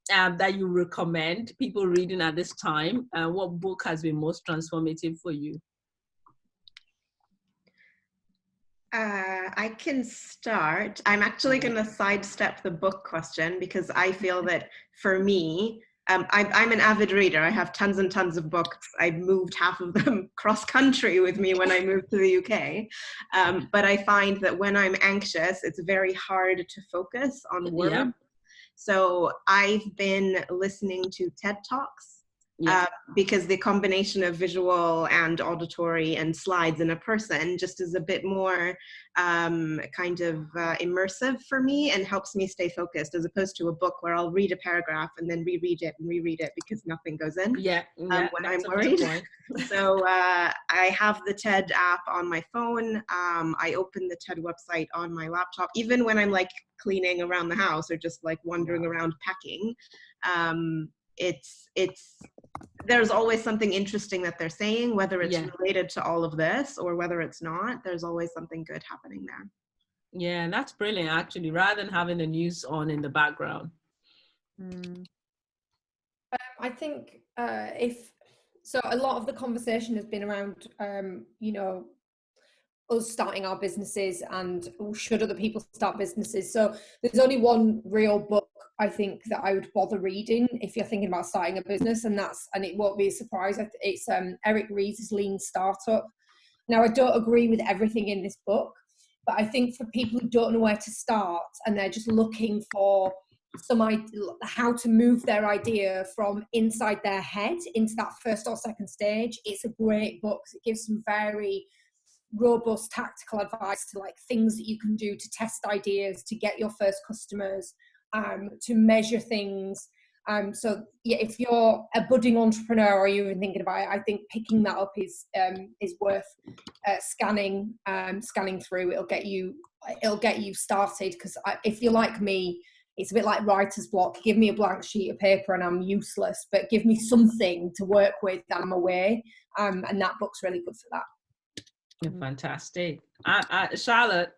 that you recommend people reading at this time? What book has been most transformative for you? I can start. I'm actually going to sidestep the book question because I feel that for me, I'm an avid reader. I have tons and tons of books. I moved half of them cross country with me when I moved to the UK. But I find that when I'm anxious, it's very hard to focus on words. Yeah. So I've been listening to TED Talks. Yeah. Because the combination of visual and auditory and slides in a person just is a bit more kind of immersive for me and helps me stay focused, as opposed to a book where I'll read a paragraph and then reread it because nothing goes in. When I'm worried. So I have the TED app on my phone. I open the TED website on my laptop, even when I'm like cleaning around the house or just like wandering around packing. There's always something interesting that they're saying, whether it's related to all of this or whether it's not. There's always something good happening there. Yeah, that's brilliant, actually, rather than having the news on in the background. I think so a lot of the conversation has been around, us starting our businesses and should other people start businesses. So there's only one real book I think that I would bother reading if you're thinking about starting a business, and it won't be a surprise. It's Eric Ries's Lean Startup. Now, I don't agree with everything in this book, but I think for people who don't know where to start and they're just looking for some idea how to move their idea from inside their head into that first or second stage, it's a great book. It gives some very robust tactical advice to like things that you can do to test ideas, to get your first customers, to measure things. So yeah, if you're a budding entrepreneur or you're even thinking about it, I think picking that up is worth scanning through. It'll get you started, because if you're like me, it's a bit like writer's block. Give me a blank sheet of paper and I'm useless, but give me something to work with and I'm away. And that book's really good for that. Fantastic. Charlotte?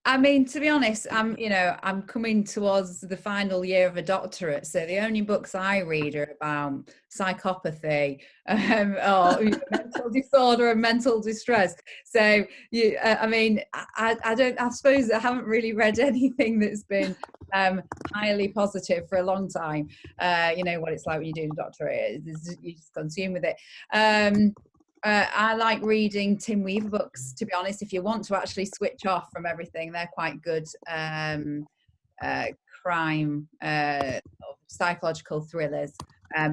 I mean, to be honest, I'm coming towards the final year of a doctorate, so the only books I read are about psychopathy or mental disorder and mental distress. So, I suppose I haven't really read anything that's been highly positive for a long time. You know what it's like when you're doing a doctorate; you just consume with it. I like reading Tim Weaver books, to be honest. If you want to actually switch off from everything, they're quite good crime, psychological thrillers.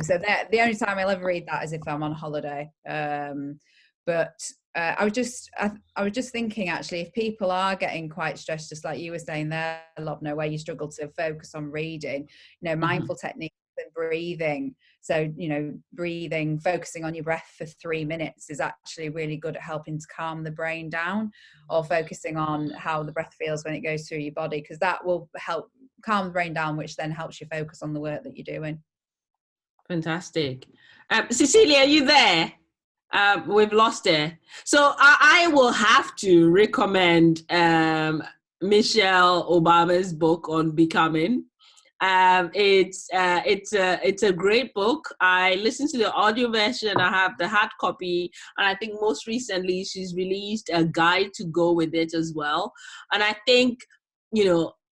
So the only time I'll ever read that is if I'm on holiday. But I was just thinking, actually, if people are getting quite stressed, just like you were saying there, Lobna, where you struggle to focus on reading, mindful techniques and breathing. So, breathing, focusing on your breath for 3 minutes is actually really good at helping to calm the brain down, or focusing on how the breath feels when it goes through your body, because that will help calm the brain down, which then helps you focus on the work that you're doing. Fantastic. Cecilia, are you there? We've lost her. So I will have to recommend Michelle Obama's book on becoming. It's a great book. I listened to the audio version. I have the hard copy, and I think most recently she's released a guide to go with it as well. And I think,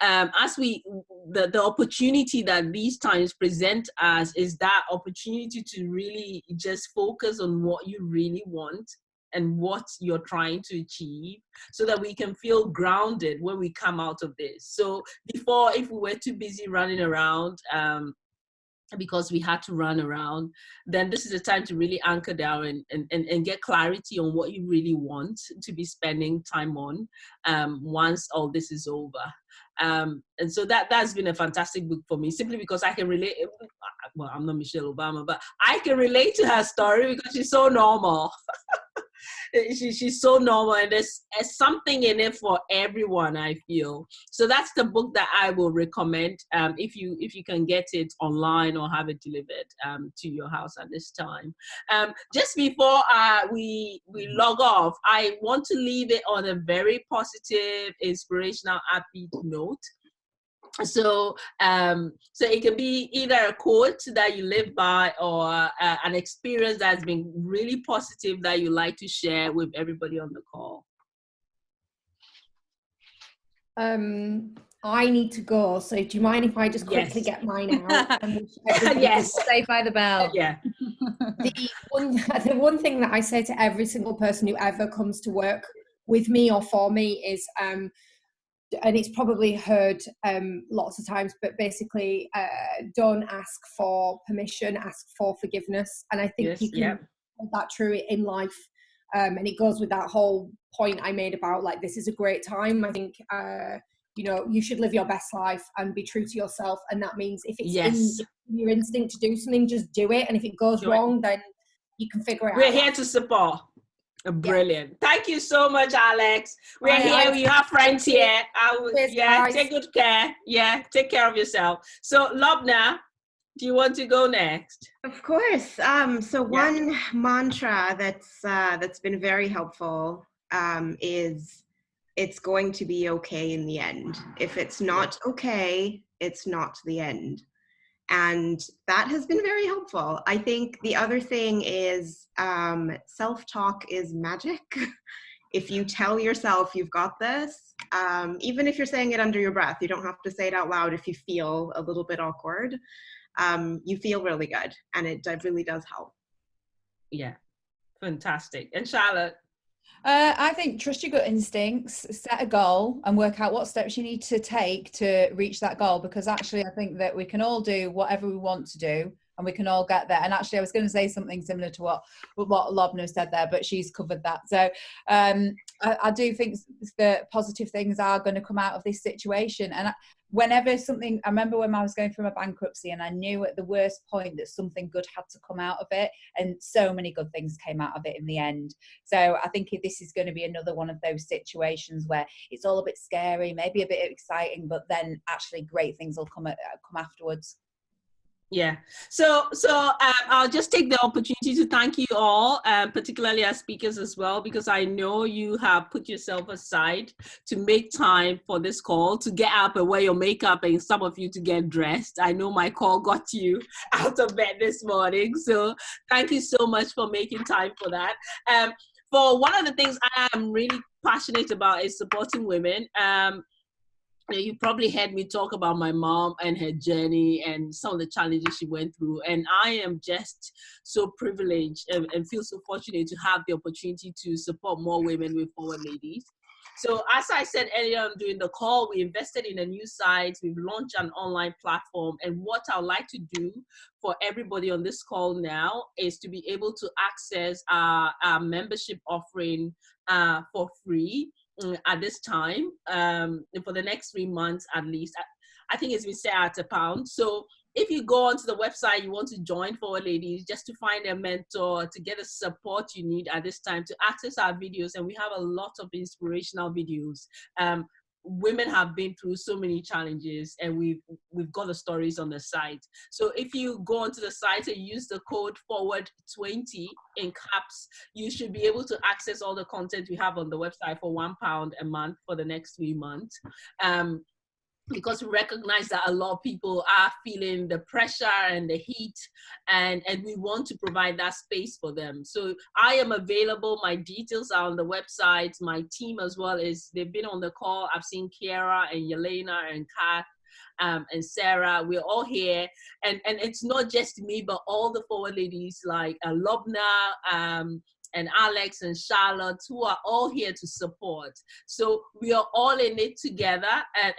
as the opportunity that these times present us is that opportunity to really just focus on what you really want and what you're trying to achieve, so that we can feel grounded when we come out of this. So before, if we were too busy running around, because we had to run around, then this is the time to really anchor down and get clarity on what you really want to be spending time on once all this is over. And so that's been a fantastic book for me, simply because I can relate. Well, I'm not Michelle Obama, but I can relate to her story because she's so normal. She's so normal, and there's something in it for everyone, I feel. So that's the book that I will recommend if you can get it online or have it delivered to your house at this time. Just before we log off, I want to leave it on a very positive, inspirational, upbeat note. So it can be either a quote that you live by, or an experience that's been really positive that you like to share with everybody on the call. I need to go, so do you mind if I just quickly get mine out? Yes. Stay by the bell. Yeah. The one thing that I say to every single person who ever comes to work with me or for me is, and it's probably heard lots of times, but basically don't ask for permission, ask for forgiveness. And I think you can hold that true in life. And it goes with that whole point I made about, like, this is a great time. I think, you should live your best life and be true to yourself. And that means if it's in your instinct to do something, just do it. And if it goes wrong, then you can figure it out. We're here to support. Brilliant. Thank you so much, Alex. We're here. We have friends here. Take good care. Yeah, take care of yourself. So, Lobna, do you want to go next? Of course. So one mantra that's been very helpful is, it's going to be okay in the end. If it's not okay, it's not the end. And that has been very helpful. I think the other thing is self-talk is magic. If you tell yourself you've got this, even if you're saying it under your breath, you don't have to say it out loud if you feel a little bit awkward. You feel really good, and it really does help. Yeah, fantastic. And Charlotte? I think trust your gut instincts, set a goal and work out what steps you need to take to reach that goal, because actually I think that we can all do whatever we want to do and we can all get there. And actually I was going to say something similar to what Lobna said there, but she's covered that. So I do think that positive things are going to come out of this situation. And whenever something, I remember when I was going through my bankruptcy, and I knew at the worst point that something good had to come out of it, and so many good things came out of it in the end. So I think this is going to be another one of those situations where it's all a bit scary, maybe a bit exciting, but then actually great things will come afterwards. Yeah. So I'll just take the opportunity to thank you all, particularly as speakers as well, because I know you have put yourself aside to make time for this call, to get up and wear your makeup, and some of you to get dressed. I know my call got you out of bed this morning. So thank you so much for making time for that. For one of the things I am really passionate about is supporting women. You probably heard me talk about my mom and her journey and some of the challenges she went through. And I am just so privileged and feel so fortunate to have the opportunity to support more women with Forward Ladies. So as I said earlier on during the call, we invested in a new site. We've launched an online platform. And what I'd like to do for everybody on this call now is to be able to access our membership offering for free at this time, for the next 3 months at least. I think it's been set at £1. So if you go onto the website, you want to join Forward Ladies, just to find a mentor, to get the support you need at this time, to access our videos. And we have a lot of inspirational videos. women have been through so many challenges, and we've got the stories on the site. So if you go onto the site and use the code forward20 in caps, you should be able to access all the content we have on the website for £1 a month for the next 3 months. Because we recognize that a lot of people are feeling the pressure and the heat, and we want to provide that space for them. So I am available. My details are on the website. My team as well they've been on the call. I've seen Kiara and Yelena and Kat and Sarah. We're all here. And it's not just me, but all the forward ladies like Lobna, and Alex and Charlotte, who are all here to support. So we are all in it together,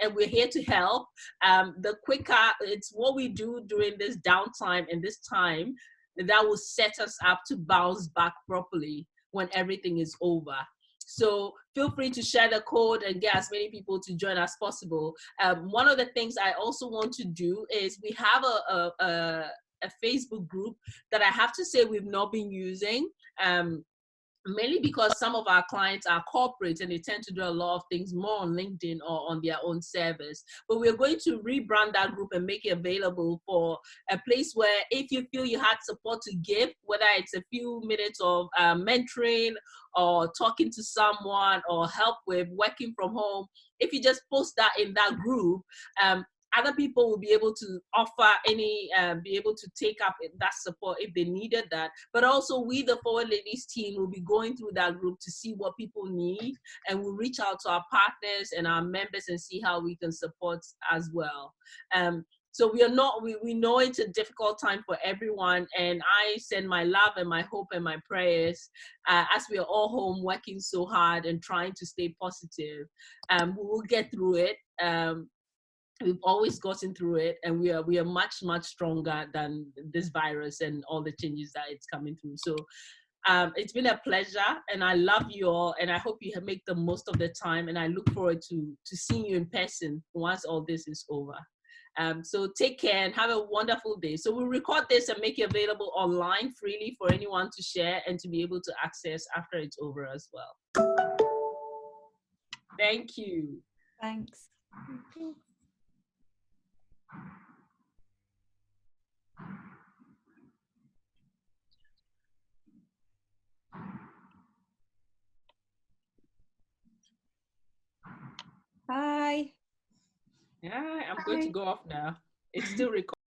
and we're here to help. The quicker, it's what we do during this downtime and this time that will set us up to bounce back properly when everything is over. So feel free to share the code and get as many people to join as possible. One of the things I also want to do is we have a Facebook group that I have to say we've not been using. Mainly because some of our clients are corporate and they tend to do a lot of things more on LinkedIn or on their own service. But we're going to rebrand that group and make it available for a place where if you feel you had support to give, whether it's a few minutes of mentoring or talking to someone or help with working from home, if you just post that in that group, other people will be able to offer be able to take up that support if they needed that. But also we, the Forward Ladies team, will be going through that group to see what people need, and we'll reach out to our partners and our members and see how we can support as well. So we know it's a difficult time for everyone, and I send my love and my hope and my prayers as we are all home working so hard and trying to stay positive. We will get through it. We've always gotten through it, and we are much stronger than this virus and all the changes that it's coming through. So it's been a pleasure, and I love you all, and I hope you make the most of the time, and I look forward to seeing you in person once all this is over. So take care and have a wonderful day. So we'll record this and make it available online freely for anyone to share and to be able to access after it's over as well. Thank you. Thanks. Bye. Yeah, I'm going to go off now. It's still recording.